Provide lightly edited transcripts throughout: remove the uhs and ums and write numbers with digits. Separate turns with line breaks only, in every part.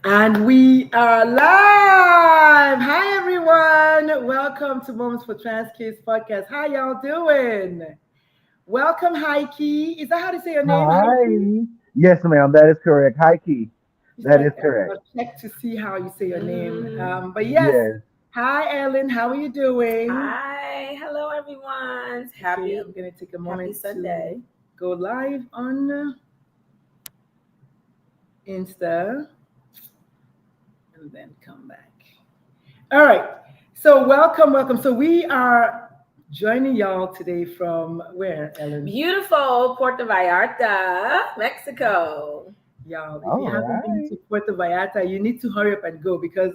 And we are live. Hi, everyone. Welcome to Moments for Trans Kids podcast. How y'all doing? Welcome, Hyki. Is that how to say your name, Hyki?
Hi. Yes, ma'am. That is correct. Hyki.
Just
That
check,
is correct.
check to see how you say your name.
Mhm.
But yes,
Yes.
hi, Ellen. How are you doing?
Hi, hello everyone.
Okay,
Happy
I'm going to take a
Happy
moment to
Sunday.
go live on Insta and then come back. All right. So welcome. So we are joining y'all today from where, Ellen?
Beautiful Puerto Vallarta, Mexico.
Y'all, if you
All
haven't been
right.
to Puerto Vallarta, you need to hurry up and go because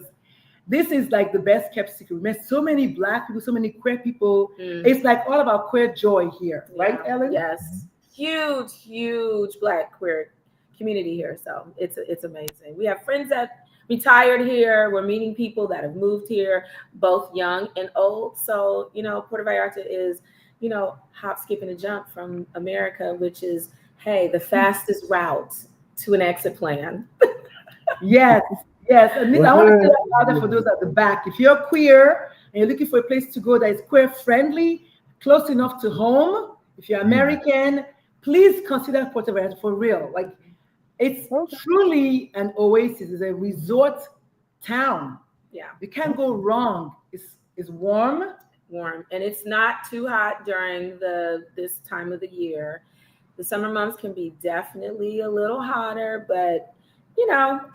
this is like the best kept secret. We met so many black people, so many queer people.
Mm,
It's like all about queer joy here, right,
yeah,
Ellen?
yes. Huge black queer community here. So it's amazing. We have friends that retired here. We're meeting people that have moved here, both young and old. So, Puerto Vallarta is, hop, skip, and a jump from America, which is, hey, the fastest route to an exit plan.
Yes, yes. And
Well,
I want to say
good.
that louder for those at the back. If you're queer and you're looking for a place to go that is queer friendly, close enough to home, if you're
Mm.
American, please consider Puerto Vallarta for real. Like it's
Okay.
truly an oasis. It's a resort town.
Yeah.
You can't go
Okay.
wrong. It's warm.
Warm, and it's not too hot during the this time of the year. The summer months can be definitely a little hotter, but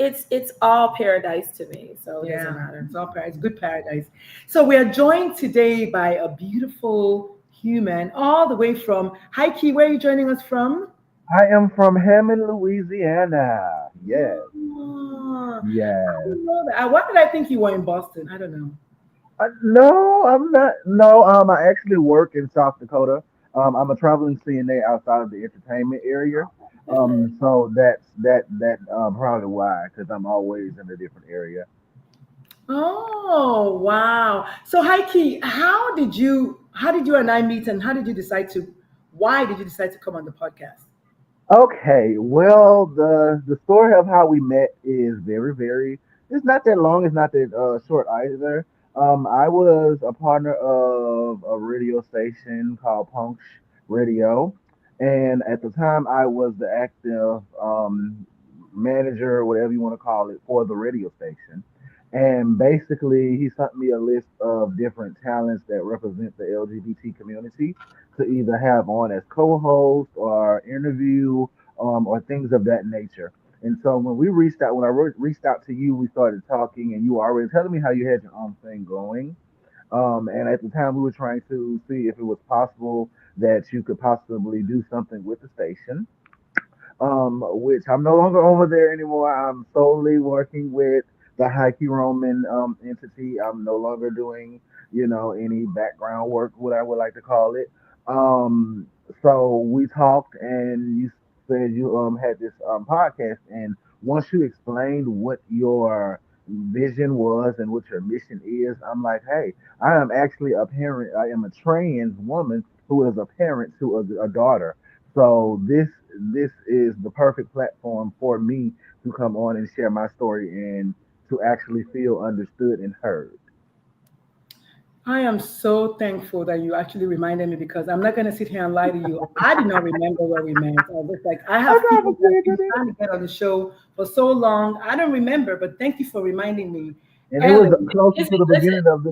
it's all paradise to me, so it doesn't
Yeah,
matter.
it's all paradise, good paradise. So we are joined today by a beautiful human all the way from Hyki. Where are you joining us from?
I am from Hammond, Louisiana. Yes.
Oh, I
Yes.
didn't know that. Why did I think you were in Boston? I don't know.
No, I'm not. No, I actually work in South Dakota. I'm a traveling CNA outside of the entertainment area.
Good.
So that's probably why, because I'm always in a different area.
Oh, wow. So Heike, how did you and I meet and why did you decide to come on the podcast?
Okay, well, the story of how we met is very. It's not that long. It's not that short either. I was a partner of a radio station called Punch Radio, and at the time, I was the active manager, whatever you want to call it, for the radio station. And basically, he sent me a list of different talents that represent the LGBT community to either have on as co-host or interview or things of that nature. And so when I reached out to you, we started talking, and you were already telling me how you had your own thing going. And at the time, we were trying to see if it was possible that you could possibly do something with the station. Which I'm no longer over there anymore. I'm solely working with the Hyki Roman entity. I'm no longer doing, any background work, what I would like to call it. Um, so we talked, and you said you had this podcast, and once you explained what your vision was and what your mission is, I'm like, hey, I am actually a parent. I am a trans woman who is a parent to a daughter. So this is the perfect platform for me to come on and share my story and to actually feel understood and heard.
I am so thankful that you actually reminded me because I'm not going to sit here and lie to you. I did not remember where we met. I was like, I
I
have
never
people that have been
figured it.
trying to get on the show for so long. I don't remember, but thank you for reminding me.
And it was
Ellen,
closer to the
Listen,
beginning of the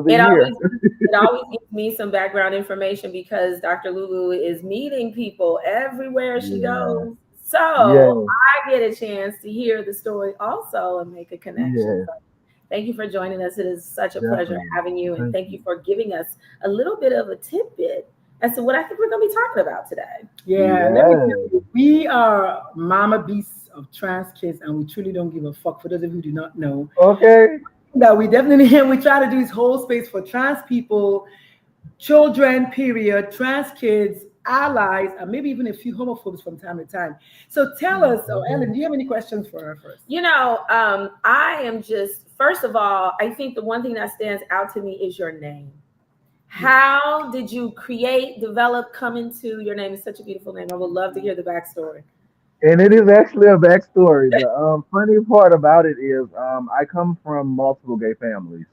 it
year.
always it always gives me some background information because Dr. Lulu is meeting people everywhere she
Yeah.
goes. So
Yes.
I get a chance to hear the story also and make a connection.
Yes.
So thank you for joining us. It is such a pleasure
Definitely.
having you, and
Thank
thank you
you.
for giving us a little bit of a tidbit as to what I think we're going to be talking about today.
yeah, let me tell
Yes.
you, we are mama beasts of trans kids and we truly don't give a fuck. For those of you who do not know,
Okay.
that we definitely, we try to do this whole space for trans people, children, period, trans kids, allies, and maybe even a few homophobes from time to time. So tell us, oh,
Okay.
Ellen, do you have any questions for her first?
I am just, first of all, I think the one thing that stands out to me is your name.
Yeah.
How did you create, develop, come into your name? It's such a beautiful name. I would love to hear the backstory.
And it is actually a backstory. The funny part about it is I come from multiple gay families.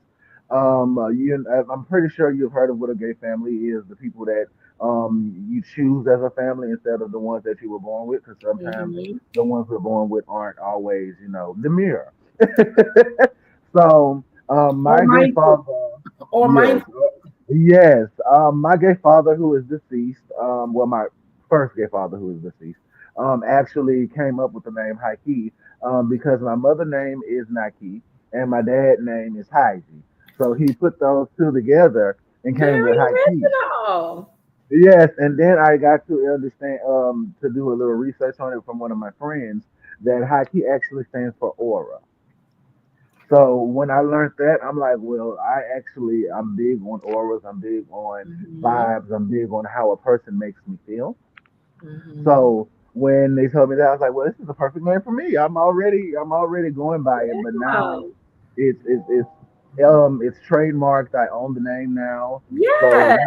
I'm pretty sure you've heard of what a gay family is. The people that you choose as a family instead of the ones that you were born with, because sometimes
Mm-hmm.
the ones we're born with aren't always, the mirror. So
Or
my gay
mindful.
father,
Or
yes,
mindful.
yes, my gay father who is deceased, well, my first gay father who is deceased, actually came up with the name Hyki, because my mother name is Nike and my dad name is Hyki. So he put those two together and came
Very
with Hyki.
original.
Yes, and then I got to understand, to do a little research on it from one of my friends, that Hyki actually stands for aura. So when I learned that, I'm like, well, I'm big on auras, I'm big on
Mm-hmm.
vibes, I'm big on how a person makes me feel.
Mm-hmm.
So when they told me that, I was like, well, this is the perfect name for me. I'm already going by it, but now
Yeah.
it's trademarked. I own the name now. So
Yes.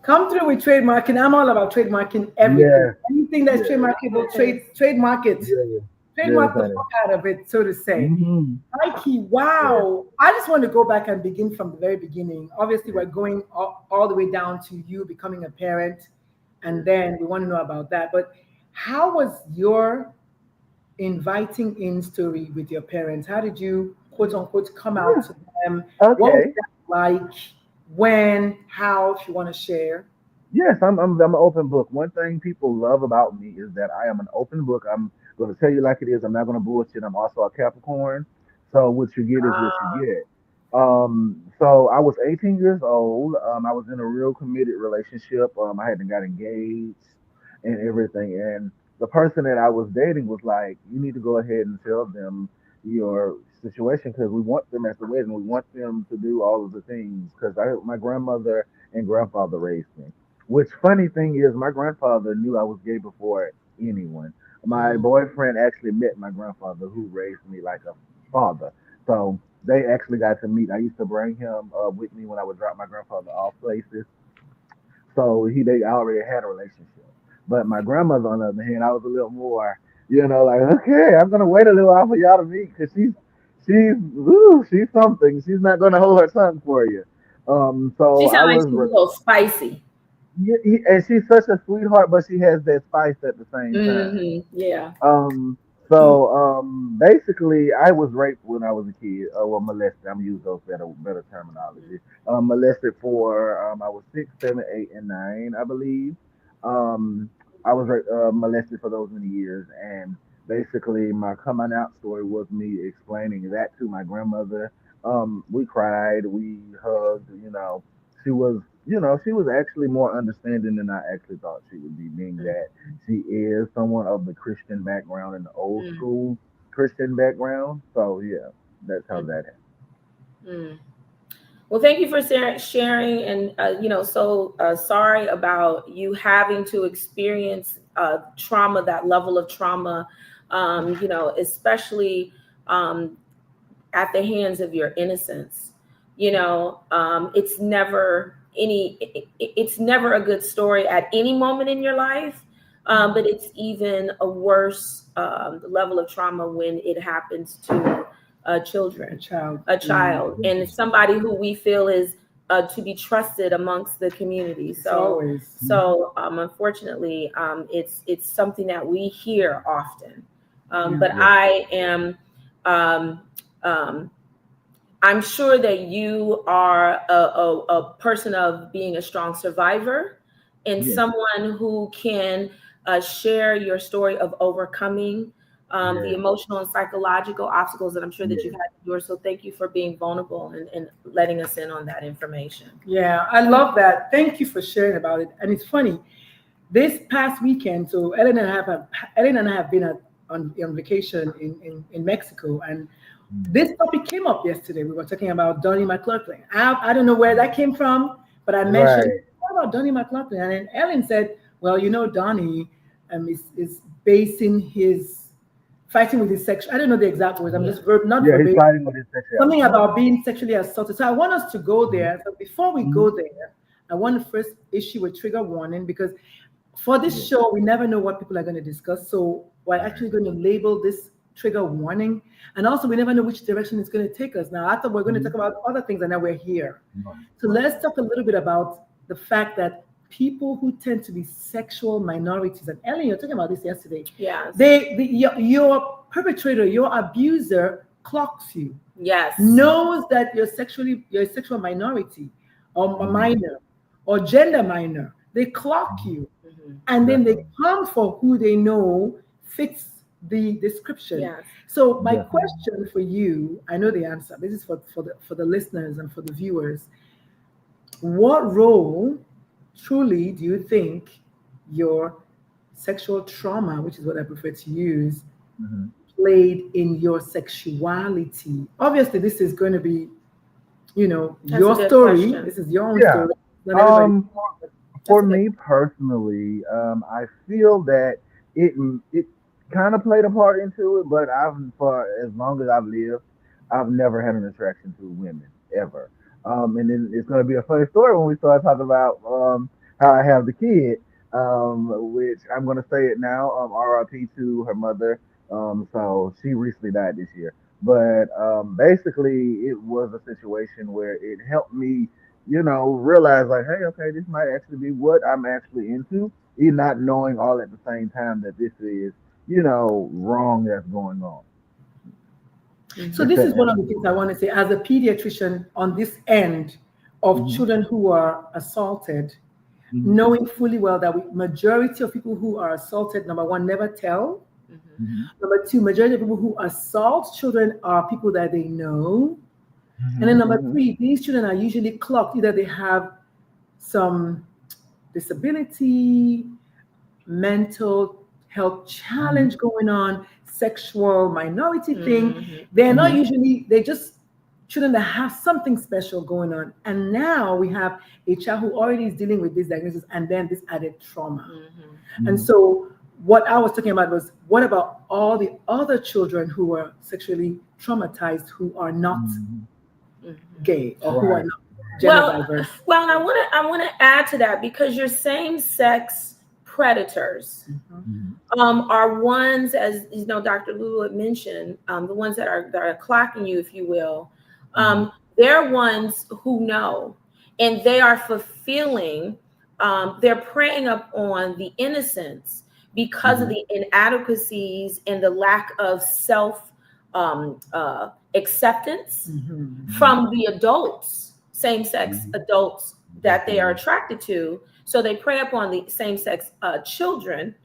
Come through with trademarking. I'm all about trademarking everything.
yeah,
Anything that's
yeah,
trademarkable,
Yes.
trademark it.
yeah, yes,
Trademark the
honey.
fuck out of it, so to say.
Mm-hmm.
Mikey,
Yeah,
wow. I just want to go back and begin from the very beginning. Obviously,
yeah,
we're going all the way down to you becoming a parent, and then we want to know about that. But how was your inviting in story with your parents? How did you, quote unquote, come out
yeah.
to them? What was
Okay.
that like? When? How? If you want to share.
Yes, I'm an open book. One thing people love about me is that I am an open book. I'm going to tell you like it is. I'm not going to bullshit. I'm also a Capricorn, so what you get is what you get. So I was 18 years old. I was in a real committed relationship. I hadn't got engaged and everything, and the person that I was dating was like, "You need to go ahead and tell them your situation because we want them at the wedding. We want them to do all of the things because my grandmother and grandfather raised me." Which funny thing is, my grandfather knew I was gay before anyone. My
Mm.
boyfriend actually met my grandfather, who raised me like a father. So they actually got to meet. I used to bring him with me when I would drop my grandfather off places. So they already had a relationship. But my grandmother, on the other hand, I was a little more, like, okay, I'm gonna wait a little while for y'all to meet because she's something. She's not gonna hold her tongue for you.
She
So I
sounds like
was
she's a little spicy.
yeah, and she's such a sweetheart, but she has that spice at the same time.
Mm-hmm. Yeah.
Um, so basically, I was raped when I was a kid, well, molested. I'm gonna use those better terminology. Molested for I was 6, 7, 8, and 9, I believe. Um, I was molested for those many years, and basically, my coming out story was me explaining that to my grandmother. We cried, we hugged. She was actually more understanding than I actually thought she would be, being that she is someone of the Christian background and the old school Christian background. So yeah, that's how that happened.
Mm-hmm. Well, thank you for sharing, and so sorry about you having to experience trauma, that level of trauma, especially um, at the hands of your innocence. It's never it's never a good story at any moment in your life, but it's even a worse level of trauma when it happens to
A
children,
child.
a
Mm.
child, and somebody who we feel is to be trusted amongst the community.
It's
So,
always.
Mhm.
unfortunately, it's something that we hear often.
Yeah.
But
Yeah,
I am, um, um, I'm sure that you are a person of being a strong survivor and
yeah,
someone who can share your story of overcoming the
yeah,
emotional and psychological obstacles that I'm sure that you've
yeah,
had to endure. So thank you for being vulnerable and letting us in on that information.
Yeah, I love that. Thank you for sharing about it. And it's funny, this past weekend, so Ellen and I have been on vacation in Mexico, and
mm,
this topic came up yesterday. We were talking about Donnie McClurkin. I don't know where
mm.
that came from, but I mentioned,
Right.
what about Donnie McClurkin? And then Ellen said, well, Donnie is basing his fighting with his sex. I don't know the exact words. I'm
Yeah.
just not
Yeah, he's
verbatim.
fighting with his
Something
sexuality.
about being sexually assaulted. So I want us to go
Mhm,
there. So before we
mhm,
go there, I want to first issue a trigger warning because For this show, we never know what people are going to discuss. So we're actually going to label this trigger warning. And also, we never know which direction it's going to take us. Now, I thought we are going to talk about other things, and now we're here. So let's talk a little bit about the fact that people who tend to be sexual minorities, and Ellen, you're talking about this yesterday.
Yes.
Your perpetrator, your abuser clocks you.
Yes.
Knows that you're a sexual minority or a minor or gender minor. They clock you. And then they come for who they know fits the description.
Yes.
So my question for you, I know the answer. This is for the listeners and for the viewers. What role truly do you think your sexual trauma, which is what I prefer to use, played in your sexuality? Obviously, this is going to be, your story.
Question.
This is your own story. Not everybody.
For me personally, I feel that it kind of played a part into it, but for as long as I've lived, I've never had an attraction to women ever. And then it's going to be a funny story when we start talking about how I have the kid, which I'm going to say it now. RIP to her mother. So she recently died this year. But basically, it was a situation where it helped me realize like, hey, okay, this might actually be what I'm actually into, even not knowing all at the same time that this is, wrong that's going on.
So this is one of the things I want to say as a pediatrician on this end of children who are assaulted, knowing fully well that majority of people who are assaulted, number one, never tell. Number two, majority of people who assault children are people that they know. And then number three, these children are usually clocked. Either they have some disability, mental health challenge going on, sexual minority thing. They're not usually, they're just children that have something special going on. And now we have a child who already is dealing with this diagnosis and then this added trauma. And so what I was talking about was, what about all the other children who are sexually traumatized who are not gay or who are not gender diverse?
Well, I want to add to that, because your same-sex predators are ones, as Dr. Lulu had mentioned, the ones that are clocking you, if you will. They're ones who know, and they are fulfilling. They're preying up on the innocence because of the inadequacies and the lack of self acceptance from the adults, same-sex adults that they are attracted to. So they prey upon the same-sex children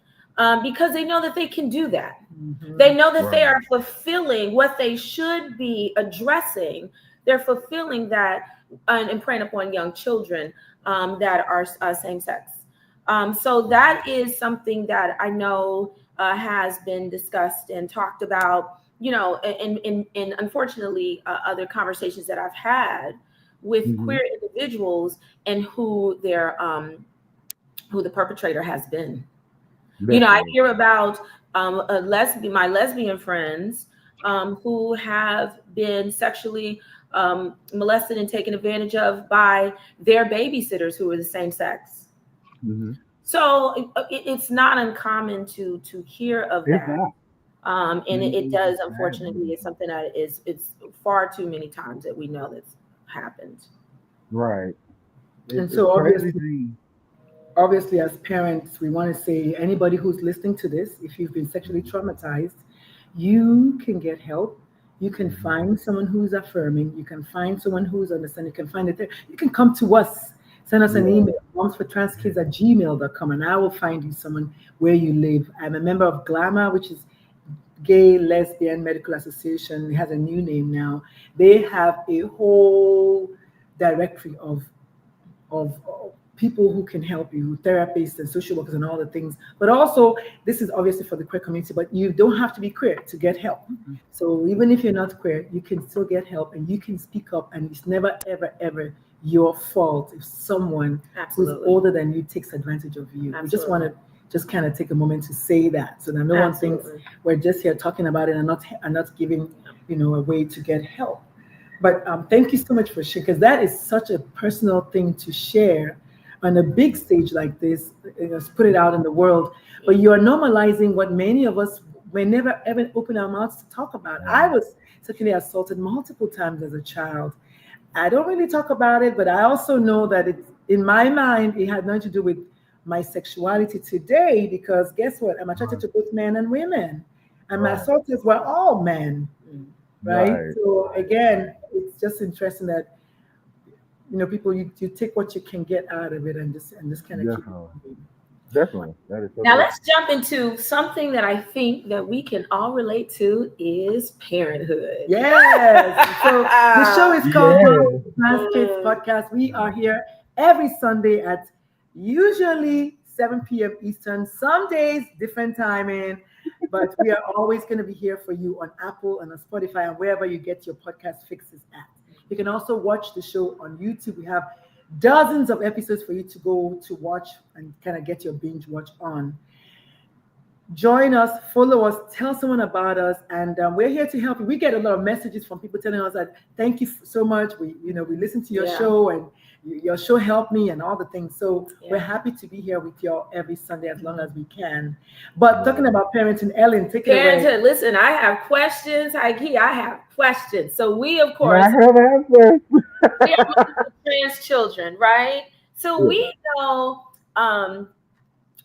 because they know that they can do that. They know that they are fulfilling what they should be addressing. They're fulfilling that and preying upon young children that are same-sex. So that is something that I know has been discussed and talked about, in unfortunately other conversations that I've had with queer individuals and who the perpetrator has been. I hear about my lesbian friends who have been sexually molested and taken advantage of by their babysitters who are the same sex. So it's not uncommon to hear of that. And it does, unfortunately, it's something that it's far too many times that we know that's happened.
Right.
And so obviously, as parents, we want to say, anybody who's listening to this, if you've been sexually traumatized, you can get help. You can find someone who's affirming. You can find someone who's understanding. You can find it there. You can come to us. Send us an email, momsfortranskids@gmail.com, and I will find you someone where you live. I'm a member of GLAMA, which is Gay Lesbian Medical Association. It has a new name now. They have a whole directory of people who can help you, therapists and social workers and all the things. But also, this is obviously for the queer community, but you don't have to be queer to get help. So even if you're not queer, you can still get help and you can speak up, and it's never, ever, ever your fault if someone who's older than you takes advantage of you. We just want to kind of take a moment to say that, so that no one thinks we're just here talking about it and not giving a way to get help. But thank you so much for sharing, because that is such a personal thing to share. on a big stage like this, put it out in the world, but you are normalizing what many of us may never ever open our mouths to talk about. I
Right.
was certainly assaulted multiple times as a child. I don't really talk about it, but I also know that it's in my mind, it had nothing to do with my sexuality today because guess what? I'm attracted
Right.
to both men and women, and my
Right.
assaulters were all men, right?
Right.
So
Right.
again, it's just interesting that people you take what you can get out of it and just kind of keep it
Definitely.
moving.
Definitely. That is so
Now
true.
let's jump into something that I think that we can all relate to is parenthood.
Yes. So the show is called Mom
Yeah.
Trans Kids Podcast. We are here every Sunday at usually 7 p.m. Eastern. Some days different timing, but we are always going to be here for you on Apple and on Spotify and wherever you get your podcast fixes at. You can also watch the show on YouTube. We have dozens of episodes for you to go to watch and kind of get your binge watch on. Join us, follow us, tell someone about us, and we're here to help you. We get a lot of messages from people telling us that thank you so much. We listen to your
Yeah.
show, and your show helped me, and all the things. So we're
Yeah.
happy to be here with y'all every Sunday as long as we can. But talking
Right.
about parenting, Ellen, take it away.
Parenthood. Listen, I have questions. Hyki, I have questions. So we, of
And
course,
I have answers.
we are mothers of trans children, right? So
Yeah.
um,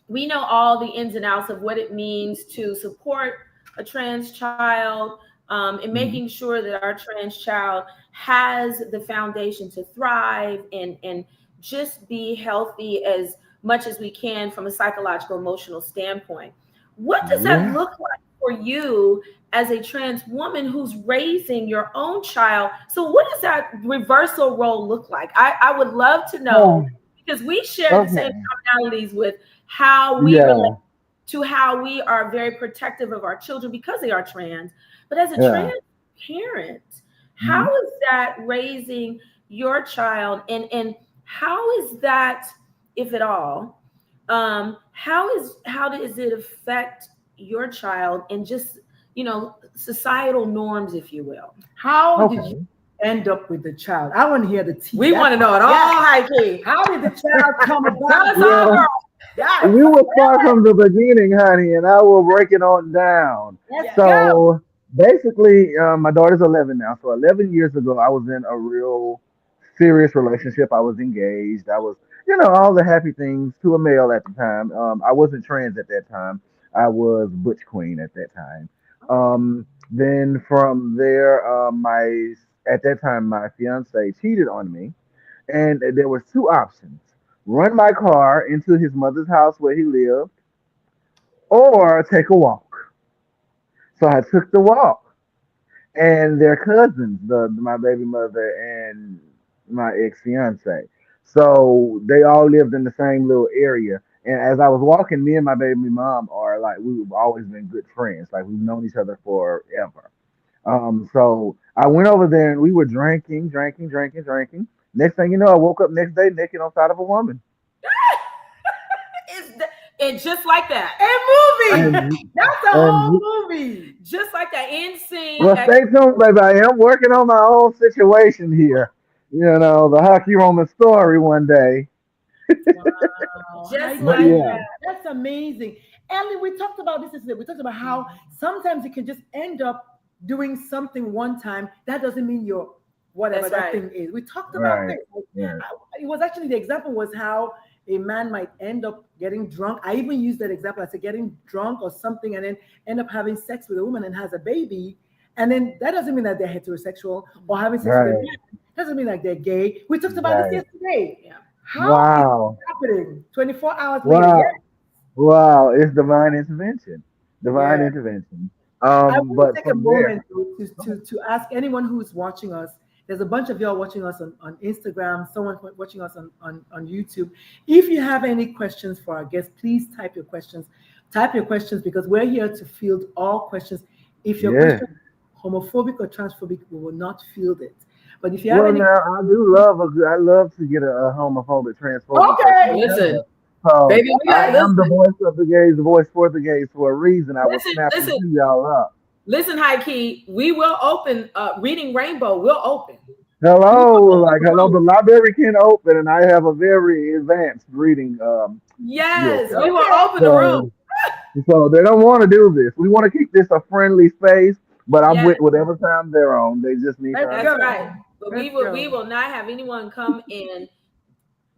we know all the ins and outs of what it means to support a trans child, and
Mhm.
making sure that our trans child has the foundation to thrive and just be healthy as much as we can from a psychological, emotional standpoint. What does that
Yeah.
look like for you as a trans woman who's raising your own child? So, what does that reversal role look like? I would love to know
Oh,
because we share the same
okay.
commonalities with how we relate
Yeah.
to how we are very protective of our children because they are trans. But as a
Yeah.
trans parent, how
Mhm.
is that raising your child, and how is that, if at all, how does it affect your child and just societal norms, if you will?
How did you
Okay.
end up with the child? I want to hear the tea.
We want to know it all,
Yes.
Heike.
How did the child come
Tell
about?
us all,
Well,
girl.
Yes.
you will start from the beginning, honey, and I will break it on down.
Let's
Yes.
go.
So basically, my daughter's 11 now. So 11 years ago, I was in a real serious relationship. I was engaged. I was, all the happy things to a male at the time. I wasn't trans at that time. I was butch queen at that time. Then from there, at that time my fiance cheated on me, and there was two options: run my car into his mother's house where he lived, or take a walk. So I took the walk, and their cousins, my baby mother and my ex fiance. So they all lived in the same little area. And as I was walking, me and my baby mom are like we've always been good friends. Like we've known each other forever. So I went over there and we were drinking, drinking, drinking, drinking. Next thing you know, I woke up next day naked on side of a woman.
And just like that,
A movie.
And
That's a
and
whole movie.
just like that, in scene.
well, stay tuned, baby. I am working on my own situation here. The Hockey Roman story one day.
Wow.
Just
But
like
Heidi,
yeah,
that.
that's amazing. Ellie, we talked about this yesterday. We talked about how sometimes you can just end up doing something one time. That doesn't mean you're whatever
That's
that
right.
thing is. We talked about
right,
this.
right,
It was actually the example was how a man might end up getting drunk. I even used that example. I said getting drunk or something and then end up having sex with a woman and has a baby. And then that doesn't mean that they're heterosexual or having sex with a
right,
man. Doesn't mean like they're gay. We talked about this
right.
yesterday.
Yeah.
How is
Wow,
it happening 24 hours later?
wow,
Yes.
wow. It's divine intervention. Divine
Yeah.
intervention.
I want
But
to take a
from there,
moment to ask anyone who's watching us. There's a bunch of y'all watching us on Instagram, someone watching us on YouTube. If you have any questions for our guests, please type your questions. Type your questions because we're here to field all questions. If your
yeah.
question is homophobic or transphobic, we will not field it. But if you have
Well,
any,
now I do love I love to get a homophobic, transphobic person
okay,
Listen,
together. So
baby, we
I
got
am the
listen,
voice of the gays, the voice for the gays for a reason. I will
listen,
snap and
listen,
chew y'all up.
listen, High Key. We will open Reading Rainbow will open. We
Hello,
will open
like
the
hello, the
room.
library can open, and I have a very advanced reading skill
Yes,
set.
we will
Okay.
open the room.
So, so they don't want to do this. We want to keep this a friendly space, but I'm
Yes,
with whatever time they're on. They just need to
Let's
that's
go.
right.
understand.
But
Let's
we
go.
will not have anyone come and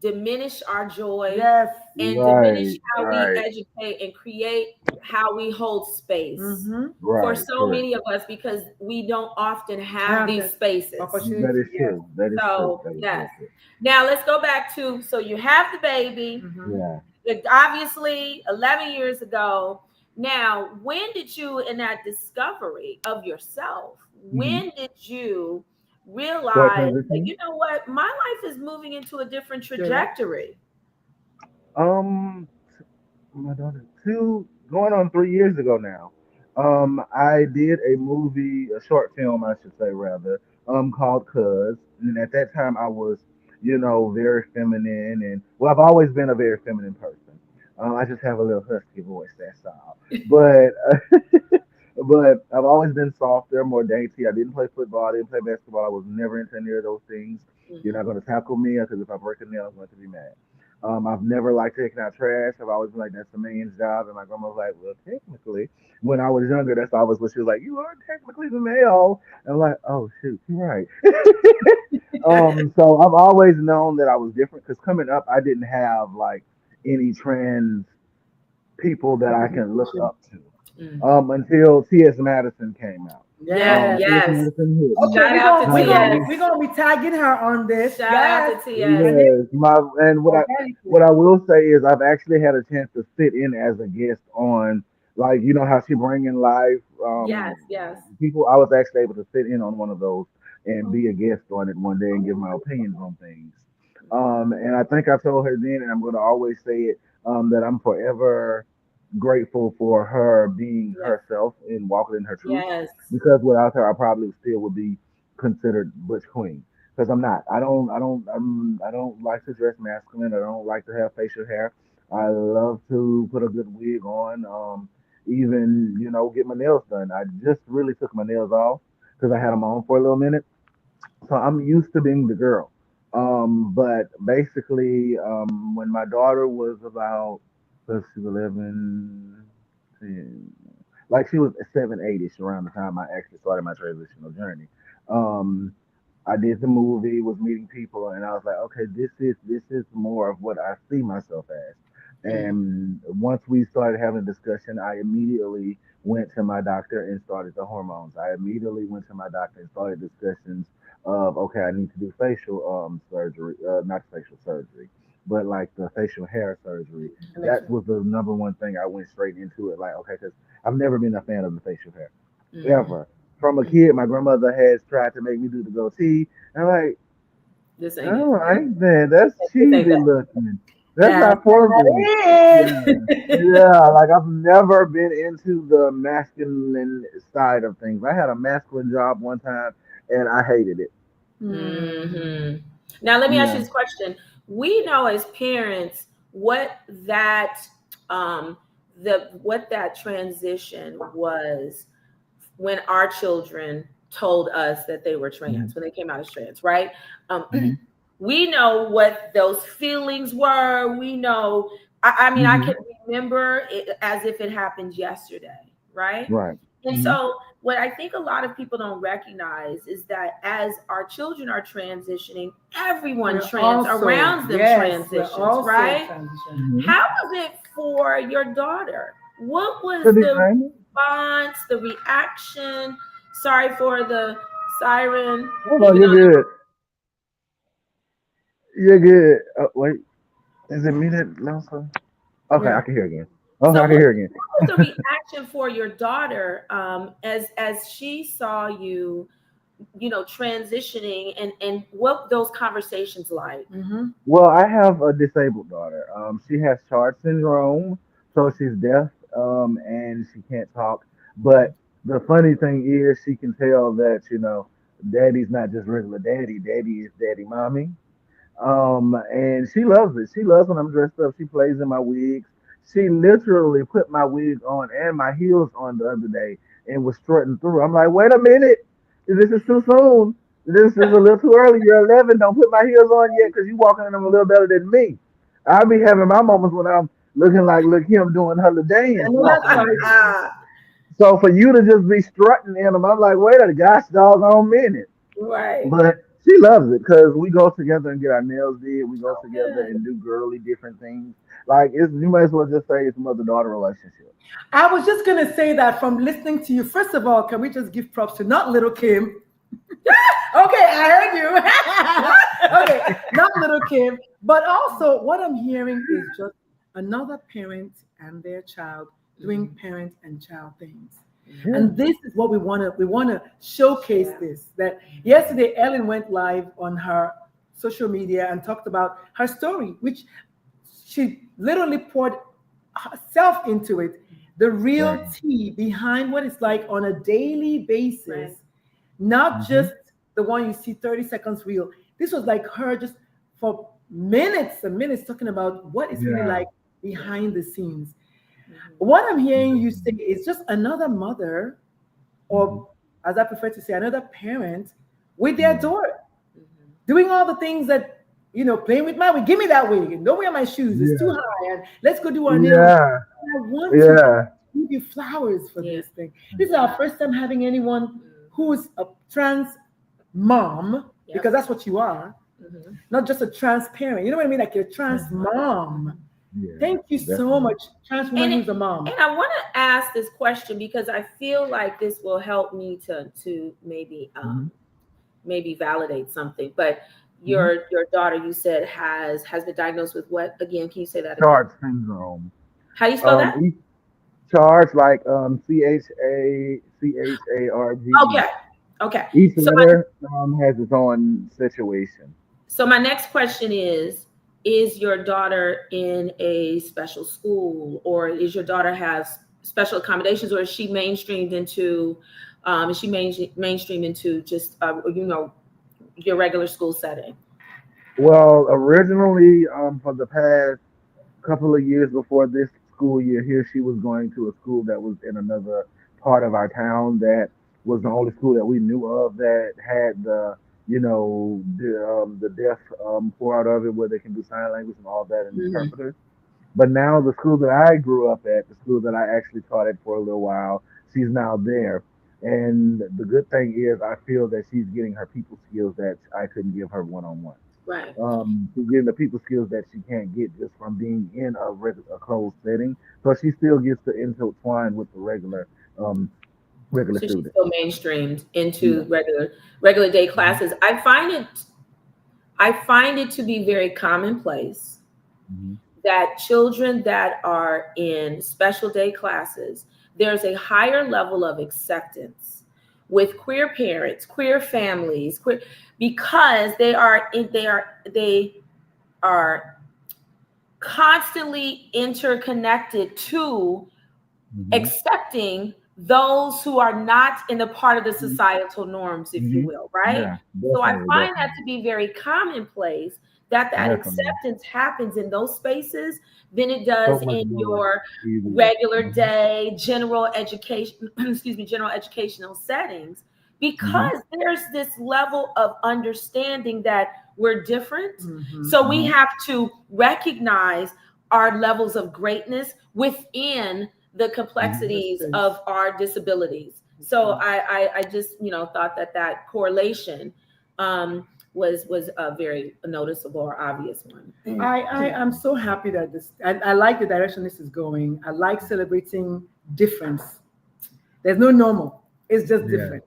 diminish our joy
Yes.
and diminish
Right,
how we
right,
educate and create how we hold space
Mm-hmm.
for
right.
so
Correct.
many of us because we don't often have
Have
these
this
spaces.
That
opportunity.
is
Yes.
true. That is true.
So,
That is
yes.
very true.
Now let's go back to so you have the baby,
Mm-hmm.
Yeah.
obviously 11 years ago. Now, when did you, in that discovery of yourself,
Mm-hmm.
when did you
Start
realize that,
transitioning.
you know what, my life is moving into a different
Direct.
trajectory?
Um, my daughter, 3 years ago now. I did a movie, a short film, I should say, rather, called Cuz. And at that time, I was, very feminine, and well, I've always been a very feminine person. I just have a little husky voice, that's all. But, but I've always been softer, more dainty. I didn't play football, I didn't play basketball. I was never into any of those things. You're not
Mhm.
going to tackle me because if I break a nail, I'm going to be mad. I've never liked taking out trash. I've always been like, that's a man's job. And my grandma was like, well, technically, when I was younger, that's always what she was like, you are technically the male. And I'm like, oh, shoot, you're right. So I've always known that I was different because coming up, I didn't have like any trans people that I can look
Representation.
up to
Mhm.
until T.S. Madison came out.
Yes,
Yes.
T.S.
yes.
Madison hit me.
Okay,
Shout out to TS.
we're gonna be tagging her on this.
Shout out
Yes.
to TS.
And it
Yes, and what
organically.
I will say is I've actually had a chance to sit in as a guest on, like, how she bring in live
Yes, yes.
people. I was actually able to sit in on one of those and be a guest on it one day and give my opinions on things. And I think I told her then, and I'm going to always say it, that I'm forever grateful for her being
Yes,
herself and walking in her truth.
yes.
Because without her, I probably still would be considered butch queen because I'm not. I don't like to dress masculine. I don't like to have facial hair. I love to put a good wig on. Even get my nails done. I just really took my nails off because I had them on for a little minute, so I'm used to being the girl. But basically, when my daughter was about, let's see, 11, 10, like she was 7, 8ish around the time I actually started my transitional journey. Um, I did the movie, was meeting people, and I was like, okay, this is more of what I see myself as.
Mm.
And once we started having a discussion, I immediately went to my doctor and started the hormones. I immediately went to my doctor and started discussions of, okay, I need to do facial surgery, not facial surgery, but like the facial hair surgery. That was the number one thing. I went straight into it, like, okay, because I've never been a fan of the facial hair
Mhm.
ever. From a kid, my grandmother has tried to make me do the goatee. And I'm like,
This ain't
all
it.
right, then that's
This ain't
cheesy looking. That's
That
not for me.
is.
Yeah, yeah. Like I've never been into the masculine side of things. I had a masculine job one time, and I hated it.
Hmm.
Hmm. Now, let me ask you
Yeah.
this question. We know as parents what that um, what that transition was when our children told us that they were
Hmm.
trans, when they came out as trans, right? Um,
Hmm.
we know what those feelings were. We know. I mean, I
Hmm.
can remember it as if it happened yesterday, right?
Right.
And
Hmm.
so, what I think a lot of people don't recognize is that as our children are transitioning, everyone
We're
trans
also,
around them
yes, we're
transitions,
also
right?
transitioning.
Hmm.
How was it for your daughter? What was
Pretty
the
funny.
response, the reaction? Sorry for the siren,
Oh no,
even
you're
though
good. You're good. Wait, is it me that no? Sir? Okay, I
Yeah.
can hear again. Okay, I
so
can hear again.
what was the reaction for your daughter as she saw you, transitioning and what those conversations like?
Mm-hmm.
Well, I have a disabled daughter. She has Chart syndrome, so she's deaf, and she can't talk. But the funny thing is, she can tell that daddy's not just regular daddy. Daddy is daddy, mommy. And she loves it. She loves when I'm dressed up. She plays in my wigs. She literally put my wig on and my heels on the other day and was strutting through. I'm like, wait a minute, this is too soon. this is a little too early. You're 11. Don't put my heels on yet because you walking in them a little better than me. I'll be having my moments when I'm looking like look him doing her dance
I know that's
walking in
right.
them. So for you to just be strutting in them, I'm like, wait a gosh doggone minute.
Right.
But she loves it because we go together and get our nails did. We go
Oh,
together
good.
and do girly different things. Like it's you might as well just say it's mother daughter relationship.
I was just gonna say that from listening to you. First of all, can we just give props to not little Kim? Okay, I heard you. Okay, not little Kim, but also what I'm hearing is just another parent and their child doing
Mhm.
parent and child things.
Mhm.
Yeah.
And this is what we want to showcase
Yeah.
this. That yesterday Ellen went live on her social media and talked about her story, which she literally poured herself into it. The real
Right.
tea behind what it's like on a daily basis,
Right.
not
Hmm.
just the one you see 30 seconds reel. This was like her just for minutes and minutes talking about what it's really
Yeah.
like behind the scenes.
Mhm.
What I'm hearing you say
Definitely.
is just another mother,
Hmm.
or as I prefer to say, another parent with their
Yeah.
daughter,
Mhm.
doing all the things that, playing with my wig. Give me that wig. And don't wear my shoes. It's too
Yeah.
high. And let's go do our nails.
Yeah.
I want to
Yeah.
give you flowers for
Yeah.
this thing. This is our
Mhm.
Yeah.
first time having anyone
Mhm.
who's a trans mom, because
Yep.
that's what you are,
Mhm.
not just a trans parent. You know what I mean? Like you're a trans
Mhm.
mom.
Yeah.
Thank you so
Definitely.
much, trans woman
And
who's a mom.
and I want to ask this question because I feel like this will help me to maybe
Hmm.
maybe validate something. But
Hmm.
your daughter, you said, has been diagnosed with what again? Can you say that again?
Charge syndrome.
How do you spell that?
E charge like CHARGE.
Okay. Okay.
Each
So my
letter has its own situation.
so my next question is your daughter in a special school, or is your daughter has special accommodations, or is she mainstreamed into mainstreamed into just your regular school setting?
Well, originally, for the past couple of years before this school year here, she was going to a school that was in another part of our town that was the only school that we knew of that had the deaf pour out of it where they can do sign language and all that and
Mhm.
interpreters. But now the school that I grew up at, the school that I actually taught at for a little while, she's now there. And the good thing is, I feel that she's getting her people skills that I couldn't give her one on one.
Right.
She's getting the people skills that she can't get just from being in a closed setting. So she still gets to intertwine with the um, regular
So she's
students.
still mainstreamed into
Yeah.
regular day
Hmm.
classes. I find it to be very commonplace
Hmm.
that children that are in special day classes, there's a higher level of acceptance with queer parents, queer families, because they are constantly interconnected to
Hmm.
accepting those who are not in the part of the
Hmm.
societal norms, if you
Hmm.
will, right?
Yeah,
So I
definitely,
find that
definitely,
to be very commonplace that
definitely.
acceptance happens in those spaces than it
So
does
much
in
more
your
easier.
regular
Hmm.
day general education excuse me, general educational settings,
Hmm.
because there's this level of understanding that we're different.
Mm-hmm.
So we
Hmm.
have to recognize our levels of greatness within the
Hmm.
The
complexities
space.
of our disabilities.
The
So
space.
I just thought that correlation was a very noticeable or obvious one
I
to me.
am so happy that this, I like the direction this is going. I like celebrating difference. There's no normal. It's just
Yeah.
different.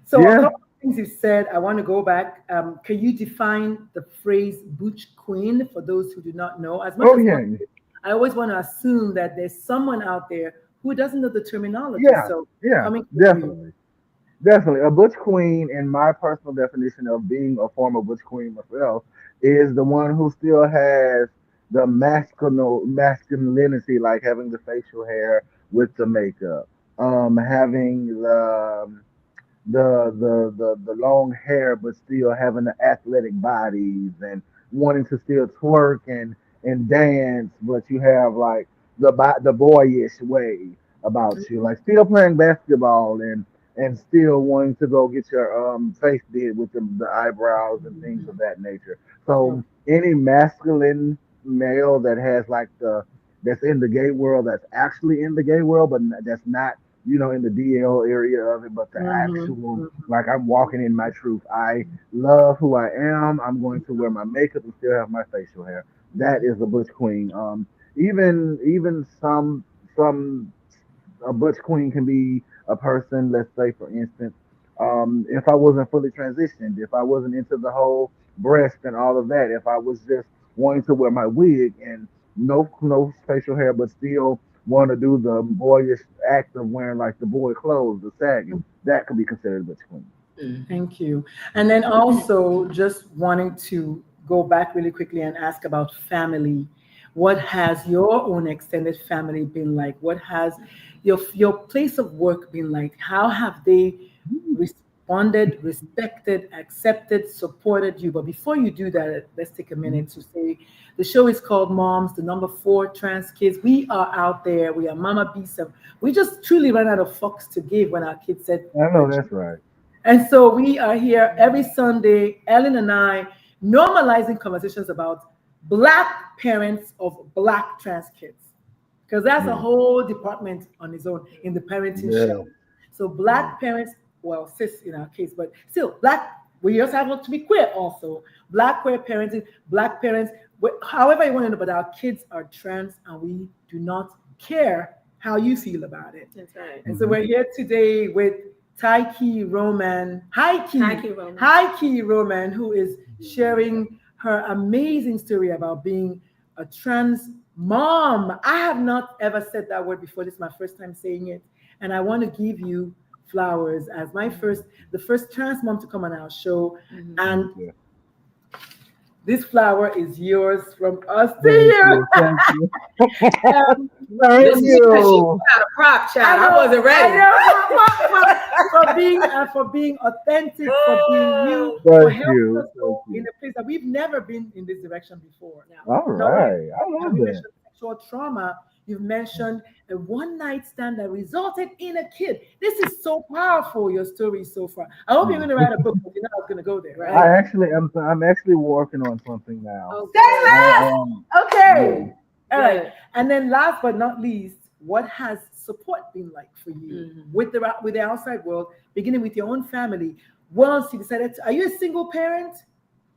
So a
Yeah.
couple of things you said, I want to go back. Can you define the phrase "butch queen" for those who do not know? As much
Oh
as
yeah.
possible, I always want to assume that there's someone out there who doesn't know the terminology.
Yeah.
So
Yeah.
coming from you,
Definitely. Definitely. A butch queen, in my personal definition of being a former butch queen myself, is the one who still has the masculinity, like having the facial hair with the makeup, having the long hair, but still having the athletic bodies and wanting to still twerk and dance, but you have like the boyish way about you, like still playing basketball and still wanting to go get your face did with the eyebrows and things of that nature. So any masculine male that has like the that's in the gay world, that's actually in the gay world, but that's not, in the DL area of it, but the
Mhm.
actual,
Mhm.
like, I'm walking in my truth. I love who I am. I'm going to wear my makeup and still have my facial hair. That is a butch queen. Even some a butch queen can be a person. Let's say, for instance, if I wasn't fully transitioned, if I wasn't into the whole breast and all of that, if I was just wanting to wear my wig and no facial hair, but still want to do the boyish act of wearing like the boy clothes, the sagging, that could be considered a butch queen.
Mhm.
Thank you. And then also just wanting to go back really quickly and ask about family. What has your own extended family been like? What has your place of work been like? How have they responded, respected, accepted, supported you? But before you do that, let's take a minute to say the show is called Moms, the number four trans kids. We are out there. We are Mama B7. We just truly ran out of fucks to give when our kids said
I
the
know that's right.
and so we are here every Sunday, Ellen and I, normalizing conversations about Black parents of Black trans kids. Because that's a
Yeah,
whole department on its own in the parenting
yeah,
show. So
yeah.
Black parents, well, cis in our case, but still, Black, we also have to be queer also. Black queer parenting, Black parents, however you want to know, but our kids are trans and we do not care how you feel about it.
That's right.
And so
Hmm.
we're here today with Taiki Roman, Hyki,
Hyki Roman.
Hyki Roman, who is sharing her amazing story about being a trans mom. I have not ever said that word before. This is my first time saying it. And I want to give you flowers as the first trans mom to come on our show.
Mhm.
And
Thank you.
this flower is yours from us to
Thank
you.
you. Thank you.
Um,
Thank
Listen, she
you.
got a prop,
I
child. I
know,
wasn't
I
ready.
know, for being authentic, for being you, for
Thank
helping
you.
us
Thank
go in
you.
a place that we've never been in this direction before.
No.
All
Not only
right. I
have
love
you
that.
mentioned sexual trauma, you've mentioned a one night stand that resulted in a kid. This is so powerful, your story so far. I hope you're going to write a book, but you know I was going to go there,
Right.
right?
I'm actually working on something now.
Oh,
Say
good.
I
less.
Yeah.
Okay. All right.
Good.
And then last but not least, what has support been like for you
Mhm.
with the outside world, beginning with your own family? Once you decided are you a single parent?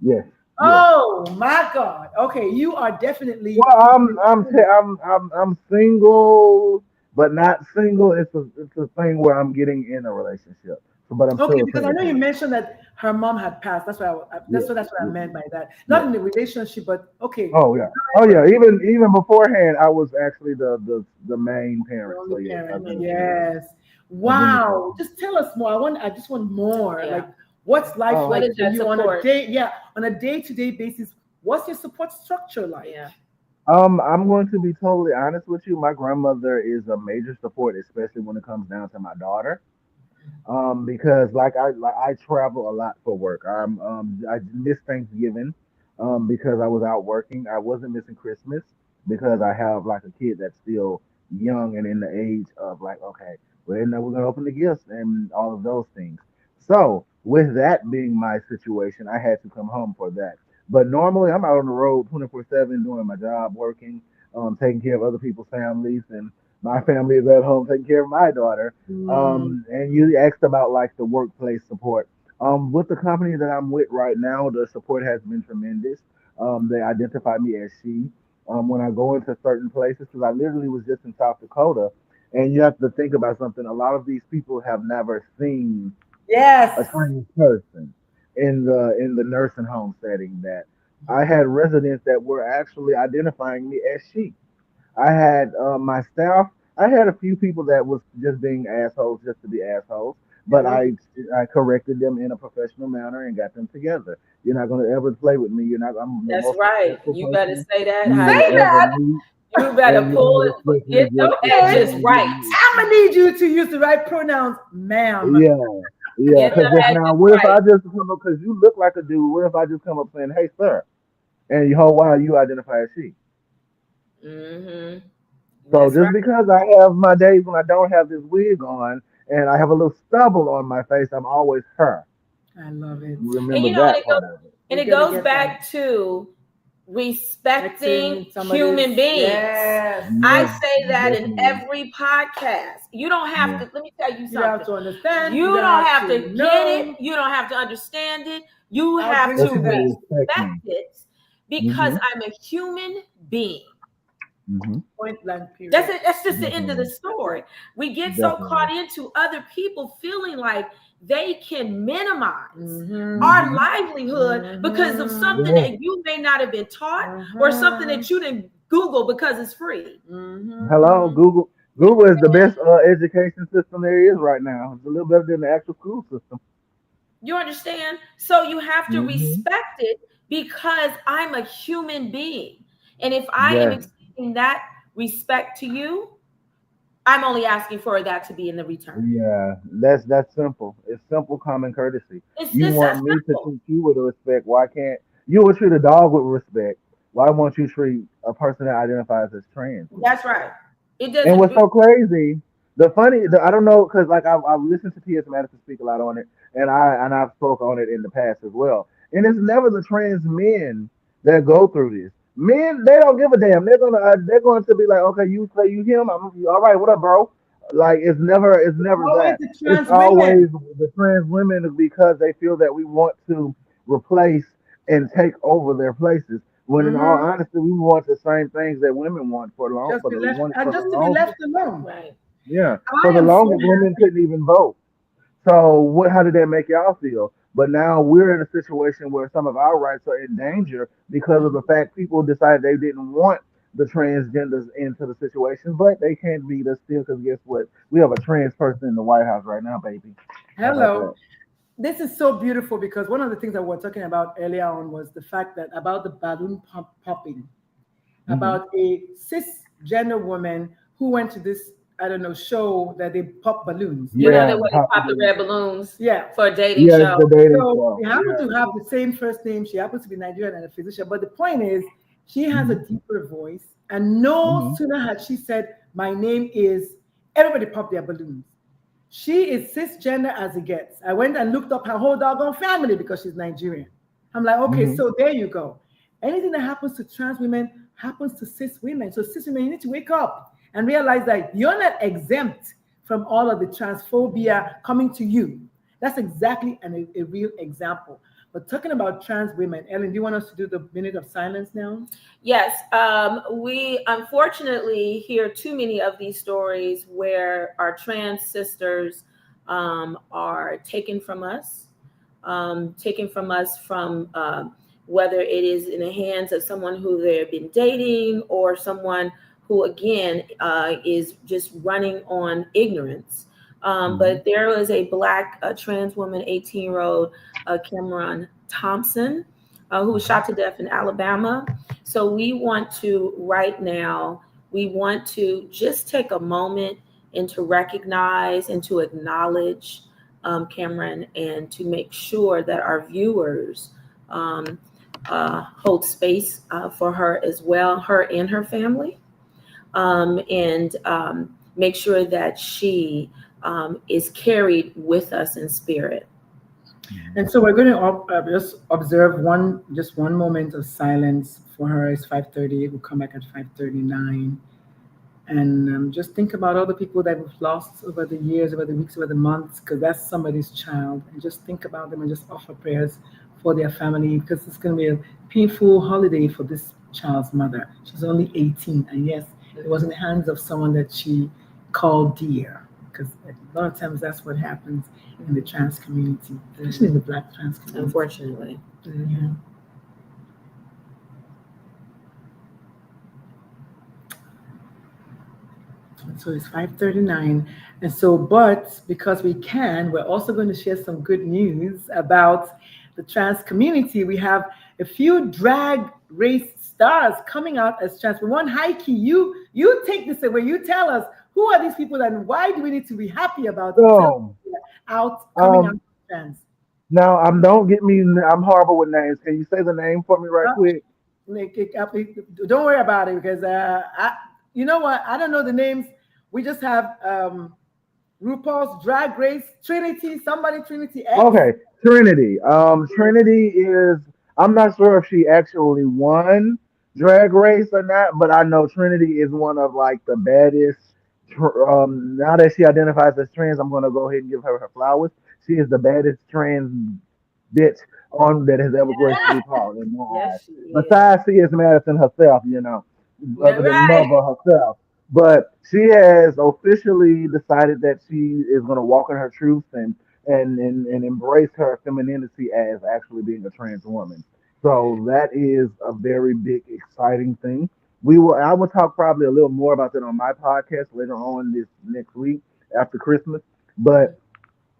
Yes. Yes.
Oh my God. Okay, you are definitely
Well, I'm single, but not single. It's a thing where I'm getting in a relationship. So, but I'm
okay
still a
because I
single
know you
parent.
mentioned that her mom had passed.
Yeah.
That's what I
Yeah.
meant by that. Not
Yeah.
in the relationship, but okay.
Oh yeah. Oh
However,
yeah. Even beforehand, I was actually the main
the
parent.
only
So yes, I've
parent.
been a single parent.
Yes.
I've been a
Wow.
single.
Just tell us more. I just want more.
Yeah.
Like what's life
Oh,
What
like
is
for
that
you on a
support?
day, yeah, on a day-to-day basis? What's your support structure like?
Yeah.
I'm going to be totally honest with you. My grandmother is a major support, especially when it comes down to my daughter. Because like I travel a lot for work. I missed Thanksgiving, because I was out working. I wasn't missing Christmas because I have like a kid that's still young and in the age of like, okay, we're gonna open the gifts and all of those things. So with that being my situation, I had to come home for that. But normally I'm out on the road 24/7 doing my job, working, taking care of other people's families, and my family is at home taking care of my daughter.
Mm,
And you asked about like the workplace support. With the company that I'm with right now, the support has been tremendous. They identify me as she. When I go into certain places, because I literally was just in South Dakota, and you have to think about something. A lot of these people have never seen a
yes.
trans person in the nursing home setting. That I had residents that were actually identifying me as she. I had my staff. I had a few people that was just being assholes just to be assholes, but
Yeah.
I corrected them in a professional manner and got them together. You're not going to ever play with me. You're not. I'm the
That's
most
right.
respectful
You better
person
say that,
you
Say
will
Heike.
ever
that.
meet,
You better
and you're
pull
going
it,
to respect me
get
just
your
as you're
Okay.
edges
going to get
right.
me.
I'm gonna need you to use the right pronouns, ma'am.
Yeah, yeah.
Get
Because
the
if
edges
now, what if
right.
I just come up? Because you look like a dude. What if I just come up saying, "Hey, sir," and the whole while you identify as she?
Mm-hmm.
So
That's
just
right.
because I have my days when I don't have this wig on, and I have a little stubble on my face, I'm always her.
I love it.
And
Remember
you know,
that part of it.
and
You
it
gotta
goes
get that.
back to respecting
Respecting somebody's,
human beings.
yes.
I
Yeah,
say that in
definitely.
every podcast. You don't have
Yeah.
to, let me tell you
You have
something.
to understand.
You
You
don't
have
have
to
to get it.
know.
You don't have to understand it. You
I'll
have
bring
to
But
to
you gotta
that
respect
respect
me.
it because
Mm-hmm.
I'm a human being.
Mm-hmm.
point blank
That's
period.
it. That's just the end of the
Definitely.
story. We get so
Definitely.
caught into other people feeling like they can minimize our
Mm-hmm.
livelihood because of something
Yeah.
that you may not have been taught or something
Mm-hmm.
that you didn't Google because it's free.
Hello,
Mm-hmm.
Google. Google is the best education system there is right now. It's a little better than the actual school system.
You understand? So you have to
Mm-hmm.
respect it because I'm a human being. And if I am
Yes.
extending that respect to you, I'm only asking for that to be in the return.
Yeah, that's simple. It's simple common courtesy. You
It's that
want me to
simple.
treat you with respect. Why can't you would treat a dog with respect? Why won't you treat a person that identifies as trans with
That's
respect?
right. It
And
doesn't.
what's so crazy, I don't know, because like I've listened to T.S. Madison speak a lot on it, and I've spoke on it in the past as well. And it's never the trans men that go through this. Men, they don't give a damn. They're going to be like, okay, you say you him, all right. What up, bro? Like it's never
Always
that.
the
It's
trans women.
always the trans women because they feel that we want to replace and take over their places. When in all
Mm-hmm.
honesty, we want the same things that women want
Just be
we
left,
want it
and
for the
just to be left
longest.
alone.
Right.
Yeah, for
I
the
am so
longest, women
happy.
couldn't even vote. So what? How did that make y'all feel? But now we're in a situation where some of our rights are in danger because of the fact people decided they didn't want the transgenders into the situation, but they can't beat us still because guess what? We have a trans person in the White House right now, baby. How about
Hello.
that?
This is so beautiful because one of the things that we were talking about earlier on was the fact that about the balloon popping,
Hmm.
about a cisgender woman who went to this, I don't know, show that they pop balloons.
You know
Yeah,
that way they
pop the
pop the
balloon.
red balloons
Yeah.
for a dating
Yeah, it's
show.
the dating
So
show.
they happen
Yeah.
to have the same first name. She happens to be Nigerian and a physician. But the point is, she has a
Hmm.
deeper voice. And no
Hmm.
sooner had she said, my name is, everybody popped their balloons. She is cisgender as it gets. I went and looked up her whole doggone family because she's Nigerian. I'm like, okay,
Hmm.
so there you go. Anything that happens to trans women happens to cis women. So cis women, you need to wake up and realize that you're not exempt from all of the transphobia coming to you. That's exactly a real example. But talking about trans women, Ellen, do you want us to do the minute of silence now?
Yes, we unfortunately hear too many of these stories where our trans sisters are taken from us from whether it is in the hands of someone who they've been dating or someone who, again, is just running on ignorance.
Hmm.
But there was a black trans woman, 18-year-old Cameron Thompson, who was shot to death in Alabama. So we want to right now, we want to just take a moment and to recognize and to acknowledge Cameron and to make sure that our viewers hold space for her as well, her and her family, and make sure that she is carried with us in spirit.
And so we're going to just observe just one moment of silence for her. It's 5:30. We'll come back at 5:39, and just think about all the people that we've lost over the years, over the weeks, over the months, because that's somebody's child. And just think about them and just offer prayers for their family, because it's going to be a painful holiday for this child's mother. She's only 18, and yes, it was in the hands of someone that she called dear, because a lot of times that's what happens in the trans community, especially in the Black trans community.
Unfortunately.
Yeah. And so it's 5:39. And so, but because we can, we're also going to share some good news about the trans community. We have a few drag race stars coming out as trans. We want Hyki, you take this away. You tell us who are these people and why do we need to be happy about it? Tell us
So,
out coming out
um,
as trans.
now don't get me. I'm horrible with names. Can you say the name for me right
Uh,
quick?
don't worry about it because you know what? I don't know the names. We just have RuPaul's Drag Race, Trinity, somebody Trinity X.
Okay, Trinity. Trinity is. I'm not sure if she actually won Drag Race or not, but I know Trinity is one of like the baddest. Now that she identifies as trans, I'm gonna go ahead and give her her flowers. She is the baddest trans bitch on that has ever graced RuPaul in my eyes.
Yes, she is.
Besides, she is Madison herself,
Yeah,
the
right.
mother herself. But she has officially decided that she is going to walk in her truth and embrace her femininity as actually being a trans woman. So that is a very big, exciting thing. I will talk probably a little more about that on my podcast later on this next week after Christmas. But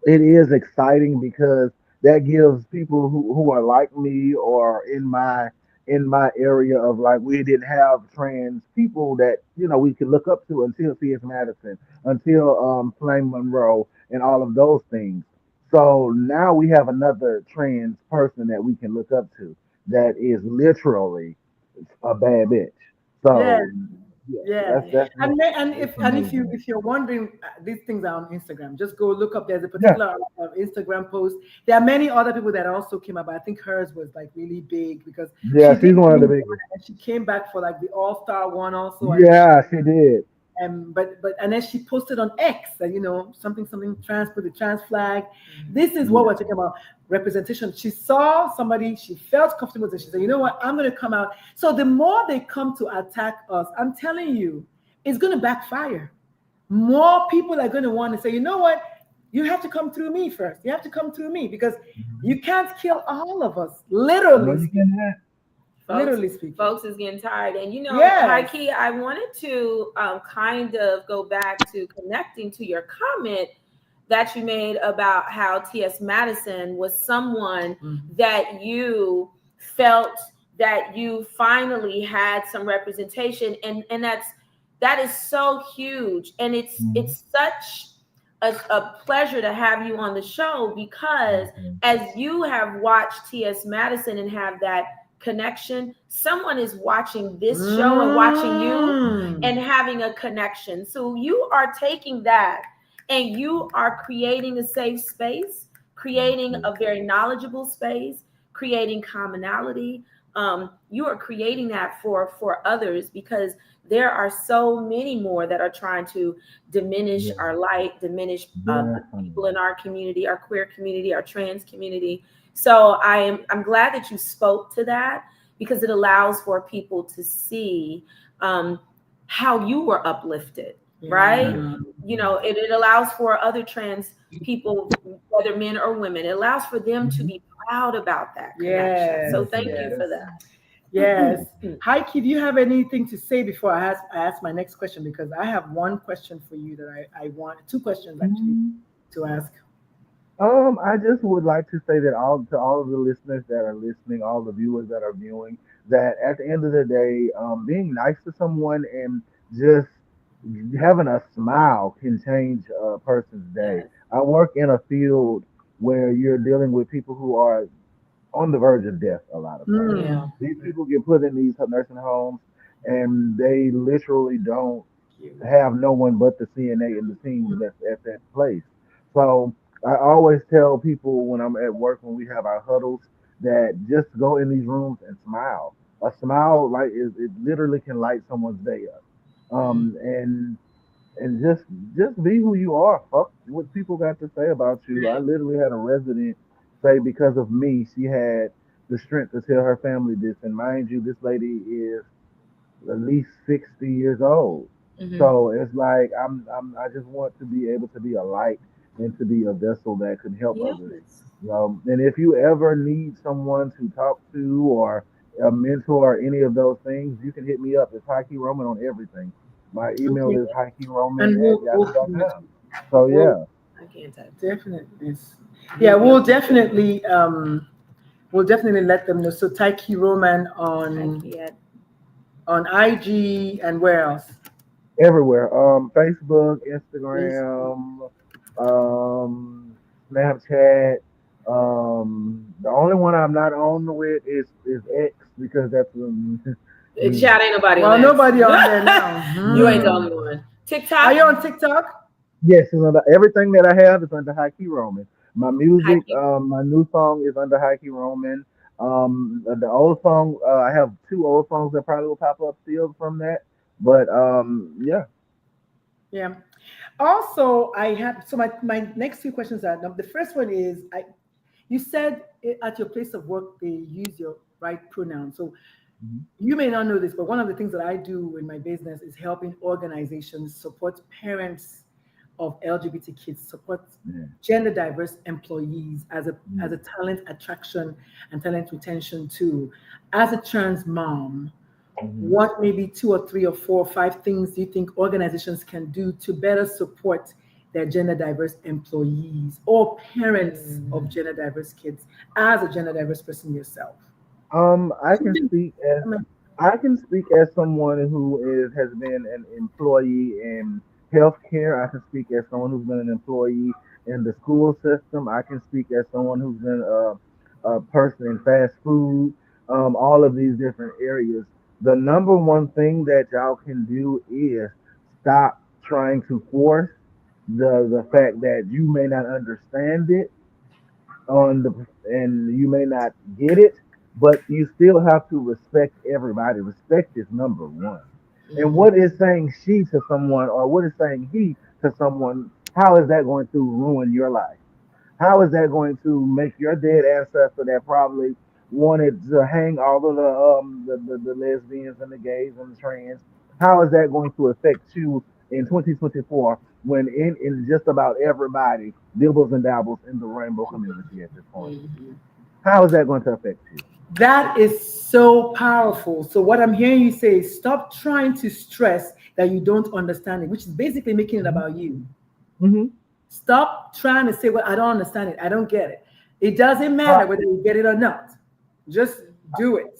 it is exciting because that gives people who are like me or in my area of like we didn't have trans people that we could look up to until C.S. Madison, until Flame Monroe, and all of those things. So now we have another trans person that we can look up to that is literally a bad bitch.
Yes,
So yeah,
yes.
that's
And if you
amazing.
if you're wondering, these things are on Instagram. Just go look up. There's a
Yeah,
particular Instagram post. There are many other people that also came up. But I think hers was like really big because
yeah,
she
she's
did
one of the
win
biggest.
one and she came back for like the All Star one also. And then
Yeah, she did.
but and then she posted on X that something trans, put the trans flag. This is what
Yeah.
we're talking about, representation. She saw somebody, she felt comfortable, and she said, you know what, I'm going to come out. So the more they come to attack us, I'm telling you, it's going to backfire. More people are going to want to say, you know what, you have to come through me first. You have to come through me because
Mhm.
you can't kill all of us,
No,
literally
you
speaking.
cannot.
folks
Literally speaking.
folks is getting tired. And
Yes.
Heike, I wanted to kind of go back to connecting to your comment that you made about how T.S. Madison was someone
Mhm.
that you felt that you finally had some representation, and that is so huge, and
Mhm.
it's such a pleasure to have you on the show because
Okay.
as you have watched T.S. Madison and have that connection, someone is watching this show and watching you and
Mm.
having a connection. So you are taking that and you are creating a safe space, creating
Okay.
a very knowledgeable space, creating commonality. You are creating that for others because there are so many more that are trying to diminish
Yeah,
our light, diminish people
definitely.
in our community, our queer community, our trans community. So I'm glad that you spoke to that because it allows for people to see um, how you were uplifted, right?
Yeah.
Yeah.
It allows for other trans people, whether men or women, it allows for them to
Mhm.
be proud about that connection. So
Yes,
thank you
Definitely.
for
yes,
that.
yes. Heike, do you have anything to say before I ask my next question? Because I have one question for you that I want, two questions actually
Mhm.
to ask.
I just would like to say that all of the listeners that are listening, all the viewers that are viewing, that at the end of the day, being nice to someone and just having a smile can change a person's day.
Yes.
I work in a field where you're dealing with people who are on the verge of death a lot of times.
Yeah.
Mm.
These people get put in these nursing homes and they literally don't
Cute.
have no one but the CNA and the team that's at that place. So I always tell people when I'm at work when we have our huddles that just go in these rooms and smile. A smile like it literally can light someone's day up.
Mm.
And just be who you are. Fuck what people got to say about you. I
Right.
literally had a resident say because of me, she had the strength to tell her family this. And mind you, this lady is at least 60 years old.
Hmm.
So it's like I just want to be able to be a light and to be a vessel that can help others.
Yes.
And if you ever need someone to talk to or a mentor or any of those things, you can hit me up. It's Hyki Roman on everything. My email
Okay.
is HykiRoman
And
at
we'll
yahoo.com. So
we'll
yeah,
I can't type.
definitely, yeah,
You'll be
we'll definitely let them know. So Taiki Roman
Heike at
on IG and where else?
everywhere. Facebook,
Yes.
Instagram, Snapchat. The only one I'm not on with is X because that's
chat. Ain't nobody on
Well,
X.
nobody on there now.
You ain't the
Hmm.
only one.
Are
TikTok.
you on TikTok?
Yes, it's under everything that I have is under Hyki Roman. My music,
Hyki.
my new song is under Hyki Roman. The old song, I have two old songs that probably will pop up still from that. But yeah.
Yeah. Also, I have so my next two questions are the first one is you said at your place of work they use your right pronoun. So
Mhm.
you may not know this, but one of the things that I do in my business is helping organizations support parents of LGBT kids, support
Yeah.
gender diverse employees as
Yeah.
a talent attraction and talent retention tool. As a trans mom,
Mhm.
what maybe two or three or four or five things do you think organizations can do to better support their gender diverse employees or parents of
Mm.
gender diverse kids as a gender diverse person yourself?
I can speak as I can speak as someone who has been an employee in healthcare. I can speak as someone who's been an employee in the school system. I can speak as someone who's been a person in fast food. All of these different areas. The number one thing that y'all can do is stop trying to force the fact that you may not understand it on the and you may not get it, but you still have to respect everybody. Respect is number one. And
Mm.
what is saying she to someone or what is saying he to someone, how is that going to ruin your life? How is that going to make your dead ancestor that probably wanted to hang all of the lesbians and the gays and the trans? How is that going to affect you in 2024 when in just about everybody dibbles and dabbles in the rainbow community at this point?
Mhm.
How is that going to affect you?
That is so powerful. So what I'm hearing you say is stop trying to stress that you don't understand it, which is basically making it about you.
Hmm.
Stop trying to say, well, I don't understand it. I don't get it. It doesn't matter whether you get it or not. Just do it.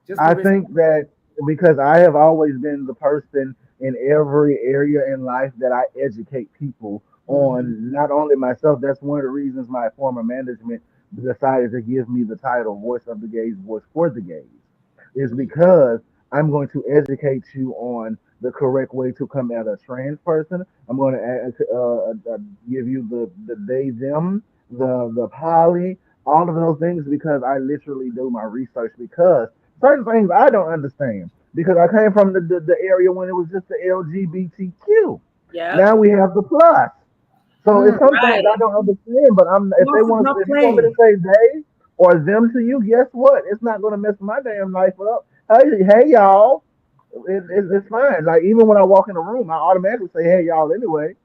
Just be
I
respectful.
think that because I have always been the person in every area in life that I educate people
Mhm.
on, not only myself, that's one of the reasons my former management decided to give me the title Voice of the Gays, Voice for the Gays, is because I'm going to educate you on the correct way to come at a trans person. I'm going to give you the they, them, the poly, all of those things because I literally do my research because certain things I don't understand because I came from the area when it was just the LGBTQ.
Yep.
Now we have the plus. So it's
Mm.
some things I
Right.
don't understand, but if they
Plus is
want,
not
if you want me to
playing.
say they or them to you, guess what? It's not going to mess my damn life up. Hey y'all, it's fine. Like even when I walk in the room, I automatically say hey y'all anyway.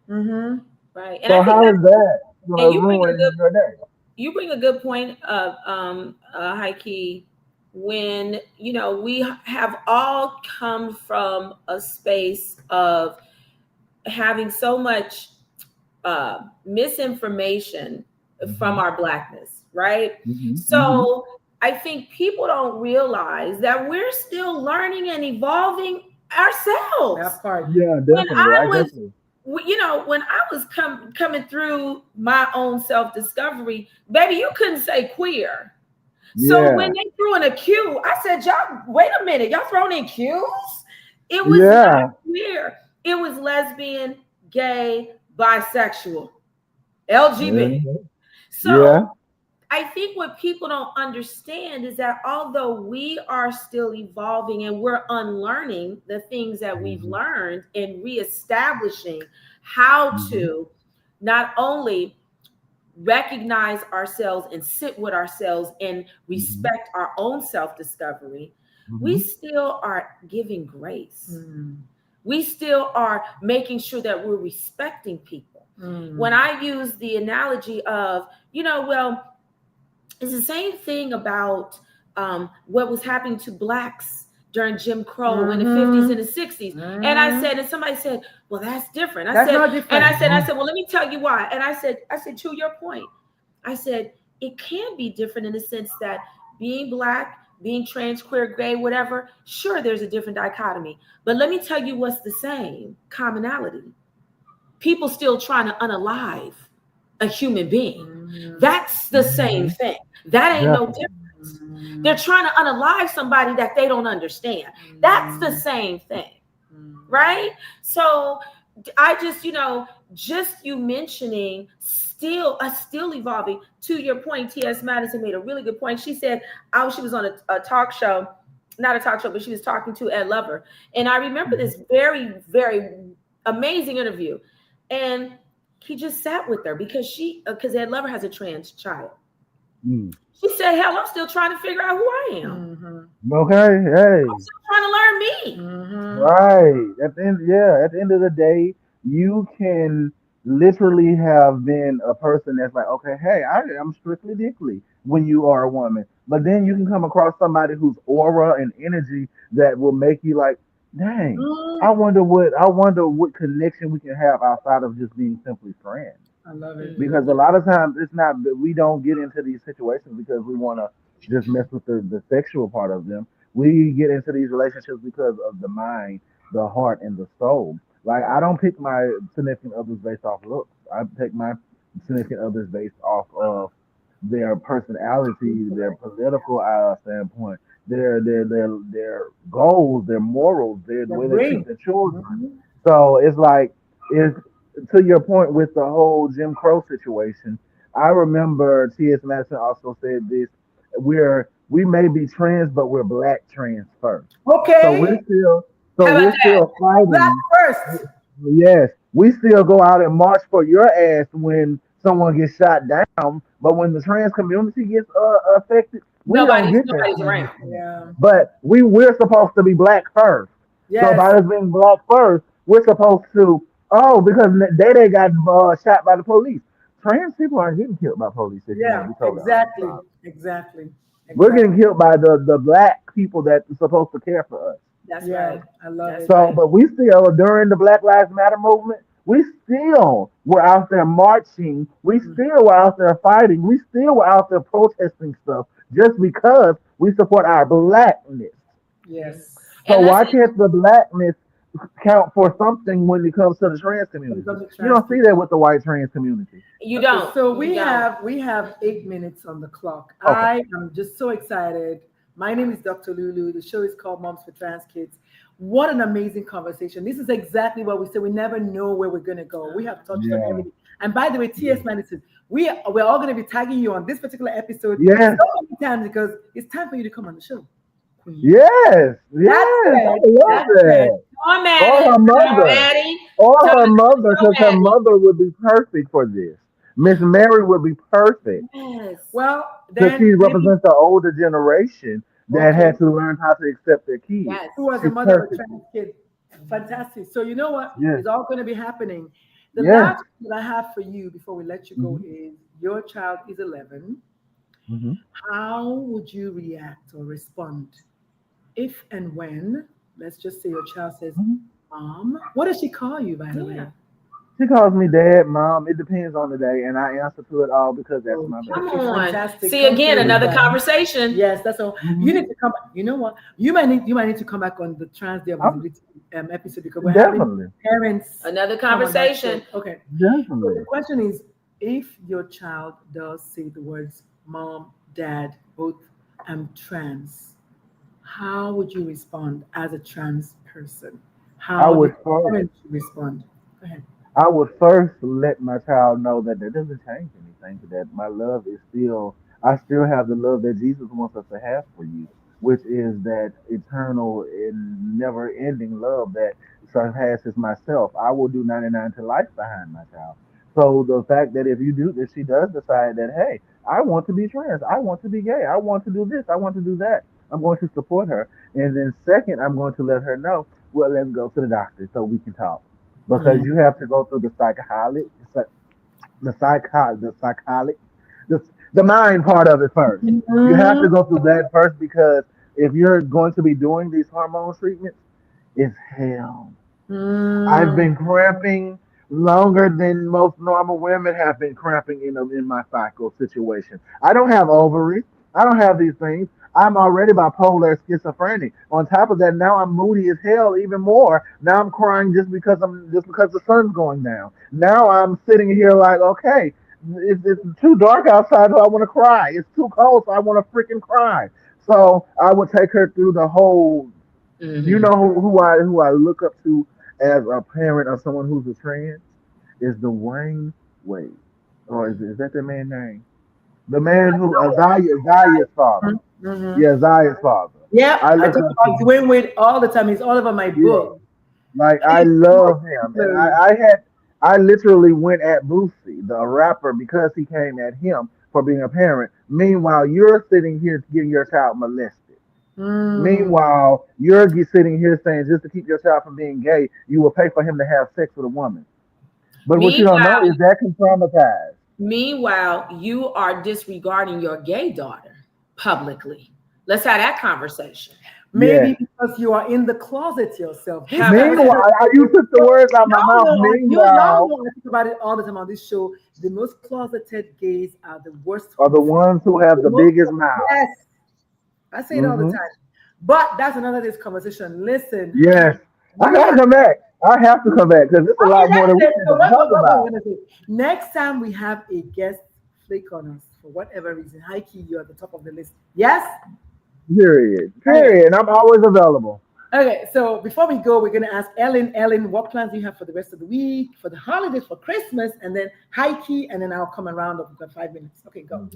Mm-hmm.
Right. And I
So
think
how
that's
is that going
and
to ruin your day?
you bring a good point of Heike, when we have all come from a space of having so much misinformation from
Hmm.
our blackness, right?
Hmm. Hmm.
So I think people don't realize that we're still learning and evolving ourselves.
That part.
Yeah,
When
definitely.
I
I
was
definitely.
when I was coming through my own self discovery, baby, you couldn't say queer. So when
Yeah.
they threw in a Q, I said, y'all, wait a minute, y'all throwing in Qs? It was not
Yeah.
queer. It was lesbian, gay, bisexual, LGBT.
Mhm.
So
Yeah.
I think what people don't understand is that although we are still evolving and we're unlearning the things that we've
Hmm.
learned and reestablishing how
Hmm.
to not only recognize ourselves and sit with ourselves and
Hmm.
respect our own self discovery, we
Hmm.
still are giving grace.
Mm.
We still are making sure that we're respecting people. When
Mm.
I use the analogy of, well, it's the same thing about what was happening to blacks during Jim Crow in the 50s and
Mm-hmm.
the 60s.
Mm-hmm.
And somebody said, well, that's different.
That's not different.
I
Hmm.
said, well, let me tell you why. And I said, to your point, I said, it can be different in the sense that being black, being trans, queer, gay, whatever, sure, there's a different dichotomy. But let me tell you what's the same commonality. People still trying to unalive a human being.
Mm-hmm.
That's the same
Hmm.
thing. That ain't no
Definitely.
difference. They're trying to unalive somebody that they don't understand. That's the same thing,
Mm-hmm.
right? So I just, just you mentioning still evolving. To your point, T.S. Madison made a really good point. She said, oh, she was on a talk show, not a talk show, but she was talking to Ed Lover. And I remember this very, very amazing interview. And he just sat with her because Ed Lover has a trans child.
Mm.
She said, hell, I'm still trying to figure out who I am.
Mm-hmm.
Okay, hey.
I'm still trying to learn me.
Mm-hmm.
Right. At the end of the day, you can literally have been a person that's like, okay, hey, I'm strictly dickly when you are a woman. But then you can come across somebody whose aura and energy that will make you like, dang, I wonder what connection we can have outside of just being simply friends.
I love it.
Because a lot of times it's not that we don't get into these situations because we want to just mess with the sexual part of them. We get into these relationships because of the mind, the heart, and the soul. Like I don't pick my significant others based off looks. I pick my significant others based off of their personality, their political standpoint, their goals, their morals, the
The
way they treat
brain.
their children.
Mm-hmm.
So it's like it's to your point with the whole Jim Crow situation. I remember T.S. Madison also said this: we may be trans, but we're black trans first. So we're
Okay.
still so
How about
we're
that?
still
Black
fighting.
first.
Yes, we still go out and march for your ass when someone gets shot down. But when the trans community gets affected, we don't get that
Nobody's
same
around.
respect.
Yeah.
But we're supposed to be black first. So
Yes.
by us being black first, we're supposed to because they got shot by the police. Trans people aren't getting killed by police. If you want to
Yeah.
be totally honest,
Exactly. Exactly.
we're getting
Exactly.
killed by the black people that are supposed to care for us.
That's
Yeah.
right.
I love
That's
it.
So,
right.
but we still, during the Black Lives Matter movement, we still were out there marching. We
Mm.
still were out there fighting. We still were out there protesting stuff just because we support our blackness.
Yes.
So
And let's
why can't the blackness count for something when it comes to the trans
When it
community?
comes to
You
trans
don't see
people.
that with the white trans community.
you
Okay,
don't.
so
You
we
don't.
have we have 8 minutes on the clock.
Okay.
I am just so excited. My name is Dr. Lulu. The show is called Moms for Trans Kids. What an amazing conversation. This is exactly what we say. We never know where we're gonna go. We have touched on
Yeah.
everything. And by the way,
Yeah.
T.S. Madison, we're all gonna be tagging you on this particular episode
Yes.
so many times because it's time for you to come on the show. Queen.
Yes.
That
Yes. I
said,
love
that said,
that.
Tom
Or
Maddie.
her
Tom
mother.
Maddie.
Or
Tom
her mother, because her
Maddie.
mother would be perfect for this. Miss Mary would be perfect
Yes.
well,
because she
then maybe
represents the older generation that
okay.
had to learn how to accept their kids.
Yes.
Who was a
She's
mother of a
perfect.
trans kid. Fantastic. So you know what?
Yes,
It's all going to be happening. The
yes.
last that I have for you before we let you go
Hmm.
is your child is 11.
Hmm.
How would you react or respond if and when, let's just say your child says,
Hmm.
Mom, what does she call you, by the way?
Yeah.
She calls me dad, mom. It depends on the day, and I answer to it all because that's my
Come
Okay,
baby.
on.
fantastic.
See
Come
again,
through with
another
that.
Hmm.
conversation.
Yes, that's all. You
Hmm.
need to come. You know what? You might need to come back on the Trans Day of
I'm
Visibility episode because we're having
definitely,
parents
Another
come on that
conversation.
show. Okay. So the
definitely.
question is, if your child does say the words mom, dad, both I'm trans, how would you respond as a trans person?
I
How did
would first.
parents respond? Go ahead.
I would first let my child know that that doesn't change anything. That my love is still, I still have the love that Jesus wants us to have for you, which is that eternal and never-ending love that surpasses myself. I will do 99 to life behind my child. So the fact that if she does decide that, hey, I want to be trans, I want to be gay, I want to do this, I want to do that, I'm going to support her. And then second, I'm going to let her know, well, let's go to the doctor so we can talk because
Yeah.
you have to go through the psychology, the, the mind part of it first. You have to
Mhm.
go through that first because if you're going to be doing these hormone treatments, it's hell. I've
Mm.
been cramping longer than most normal women have been cramping in my cycle situation. I don't have ovaries. I don't have these things. I'm already bipolar schizophrenic. On top of that, now I'm moody as hell even more. Now I'm crying just because the sun's going down. Now I'm sitting here like, okay, it's too dark outside, so I want to cry. It's too cold, so I want to freaking cry. So I would take her through the whole. You
Hmm.
know who I look up to as a parent of someone who's a trans? is Dwayne Wade, or is that the man's name? The man who Zaya's father.
Mm-hmm.
Yeah, Zaya's father.
Yeah,
I
I
look
talk
up to
about
him.
Dwayne Wade all the time. He's all over my
Yeah,
book.
like I
He's
love him, and
hilarious.
I literally went at Boosie, the rapper, because he came at him for being a parent. Meanwhile, you're sitting here getting your child molested.
Mm.
Meanwhile, sitting here saying just to keep your child from being gay, you will pay for him to have sex with a woman. But what you don't know
Meanwhile,
is that can traumatize.
meanwhile, you are disregarding your gay daughter publicly. Let's have that conversation.
Yes.
Maybe because you are in the closet yourself. This
Have a
person,
Meanwhile, you took the words out of my mouth.
y'all
Meanwhile,
know I talk about it all the time on this show. The most closeted gays are the worst
are the
hosts.
ones who have
The
the
most,
biggest mouth.
yes, I say it all the
Hmm.
time. But that's another day's conversation. Listen,
Yes. I
we
gotta come back. I have to come back because it's a
okay,
lot more
that's
than we
it.
can
So
even talk
what we're
about.
gonna do next time we have a guest flake on us for whatever reason. Hyki, you're at the top of the list. Yes.
Period.
Okay.
Period. I'm always available.
Okay. So before we go, we're gonna ask Ellen. Ellen, what plans do you have for the rest of the week, for the holidays, for Christmas, and then Hyki, and then I'll come around up. We've got 5 minutes. Okay, go.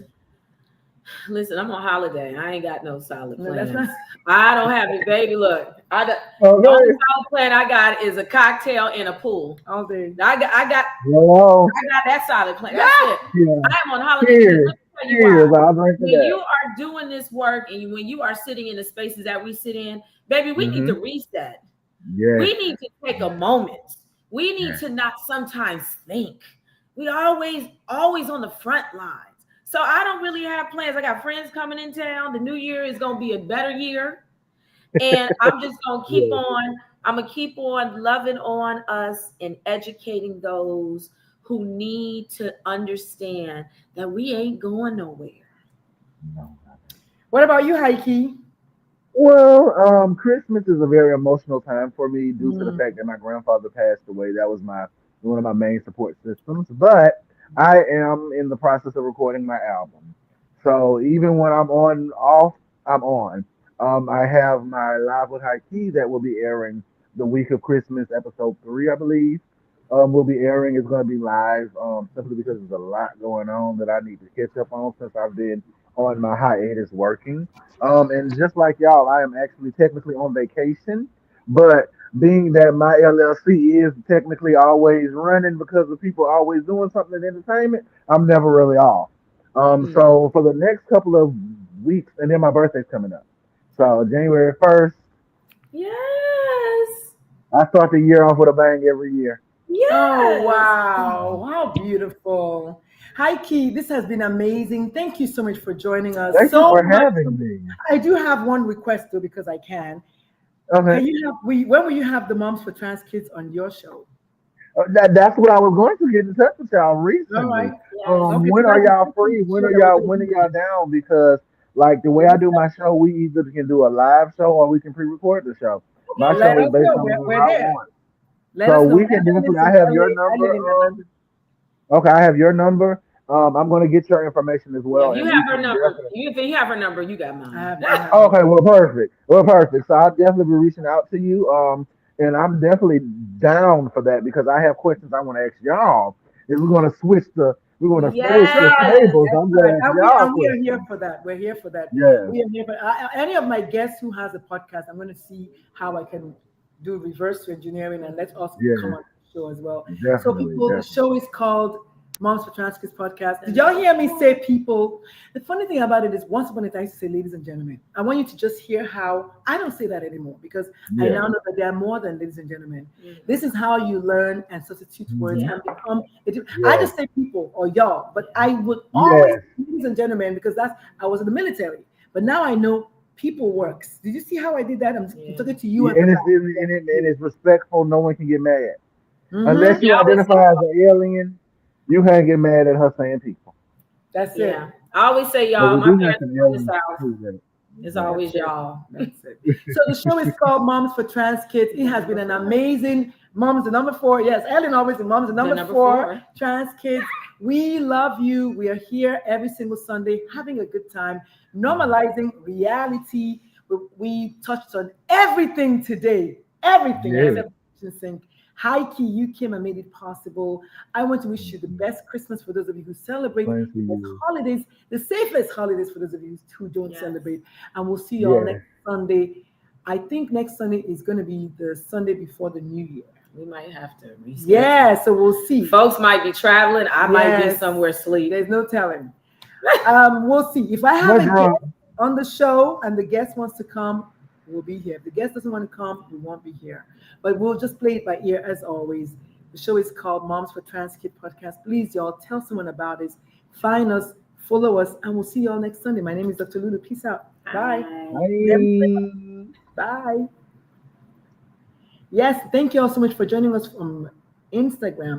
Listen, I'm on holiday. I ain't got no solid
No, that's
plans.
not.
I don't have it, baby. Look, the only
Okay.
solid plan I got is a cocktail and a pool.
All day.
Hello.
I got that solid plan. That's it.
Yeah.
I am on holiday because
Cheers.
let me tell you why.
Cheers. I'll drink to
When you
that.
are doing this work and when you are sitting in the spaces that we sit in, baby, we need to
Hmm.
reset.
Yes.
We need to take a moment. We need to not sometimes think. We always on the front lines. So I don't really have plans. I got friends coming in town. The new year is gonna be a better year. And I'm just gonna keep
Yes.
on, I'm gonna keep on loving on us and educating those who need to understand that we ain't going nowhere.
No.
What about you, Hyki?
Well, Christmas is a very emotional time for me due to the
Mm.
fact that my grandfather passed away. That was my one of my main support systems. But I am in the process of recording my album. So even when I'm on off, I'm on. I have my Live with Hyki that will be airing the week of Christmas, episode 3, I believe. Will be airing. It's going to be live, simply because there's a lot going on that I need to catch up on since I've been on my hiatus working. And just like y'all, I am actually technically on vacation, but being that my LLC is technically always running because of people always doing something in entertainment, I'm never really off.
Mm.
So for the next couple of weeks, and then my birthday's coming up. So January 1st,
Yes.
I start the year off with a bang every year.
Oh,
Yes.
wow. How beautiful. Hi, Key. This has been amazing. Thank you so much for joining us.
Thank you
So
for
much.
having me.
I do have one request, though, because I can.
Okay.
Can you have, when will you have the Moms for Trans Kids on your show?
That's what I was going to get in touch with y'all
All right.
recently.
Yes.
Okay, so
When are
that's the
y'all
second
free? When
show
are
that we're
y'all
going
when
to
are
do.
y'all down? Because like the way I do my show, we either can do a live show or we can pre-record the show. My
Let
show is
us
based
know.
on whatever
We're
I
there.
want.
Let
So
us know.
we can
Ellen is
definitely. I
in
have your
LA. I
number.
live in Atlanta.
Okay, I have your number. I'm gonna get your information as
Yeah,
well,
if you
and we
have her
can
number,
definitely.
if you have her number, you got
I
mine.
have, I have it.
Okay, well, perfect. Well, perfect. So I'll definitely be reaching out to you. And I'm definitely down for that because I have questions I want to ask y'all. If we're gonna
That's
switch the
Yes.
right.
tables.
That's
I'm
right.
gonna ask y'all
And we are here
questions.
for that. We're here for that.
Yes,
We are here for any of my guests who has a podcast. I'm going to see how I can do reverse engineering and let us come
yes,
on the show as well. So,
definitely,
people, the
definitely.
show is called Moms for Trans Kids Podcast. Did y'all hear me say people? The funny thing about it is, once upon a time, I used to say, ladies and gentlemen. I want you to just hear how I don't say that anymore because I
Yeah.
now know that there are more than ladies and gentlemen.
Mhm.
This is how you learn and substitute words
Hmm.
Yeah.
and become. I
Yes,
just say people or y'all, but I would always,
yes,
ladies and gentlemen, because I was in the military. But now I know people works. Did you see how I did that? I'm
Yeah.
talking to you
yeah.
and the
And
black.
it's respectful. No one can get mad unless
Mm-hmm.
you
You always say,
identify as an alien. You can't get mad at her saying people.
That's it.
yeah. I always say
But
y'all.
we
My
do have
parents
some
are from the
aliens
South.
too. That,
It's
yeah.
always
That's it.
y'all.
That's it. So the show is called Moms for Trans Kids. It has been an amazing Moms the number 4. Yes, Ellen always the Moms the
The
number
number
4
4.
Trans Kids. We love you. We are here every single Sunday having a good time, normalizing reality. We touched on everything today, everything
Yes.
except kitchen sink. Hyki, you came and made it possible. I want to wish you the best Christmas for those of you who celebrate,
Thank
the best
you.
holidays, the safest holidays for those of you who don't
Yes.
celebrate. And we'll see you all
Yeah.
next Sunday. I think next Sunday is going to be the Sunday before the New Year.
We might have to reschedule.
Yeah, so we'll see.
Folks might be traveling. I might be
Yes.
somewhere asleep.
There's no telling. We'll see. If I have
No
a guest
drama.
on the show and the guest wants to come, we'll be here. If the guest doesn't want to come, we won't be here. But we'll just play it by ear as always. The show is called Moms for Trans Kid Podcast. Please, y'all, tell someone about it. Find us, follow us, and we'll see y'all next Sunday. My name is Dr. Lulu. Peace out. Bye.
Bye.
Bye. Yes, thank you all so much for joining us from Instagram.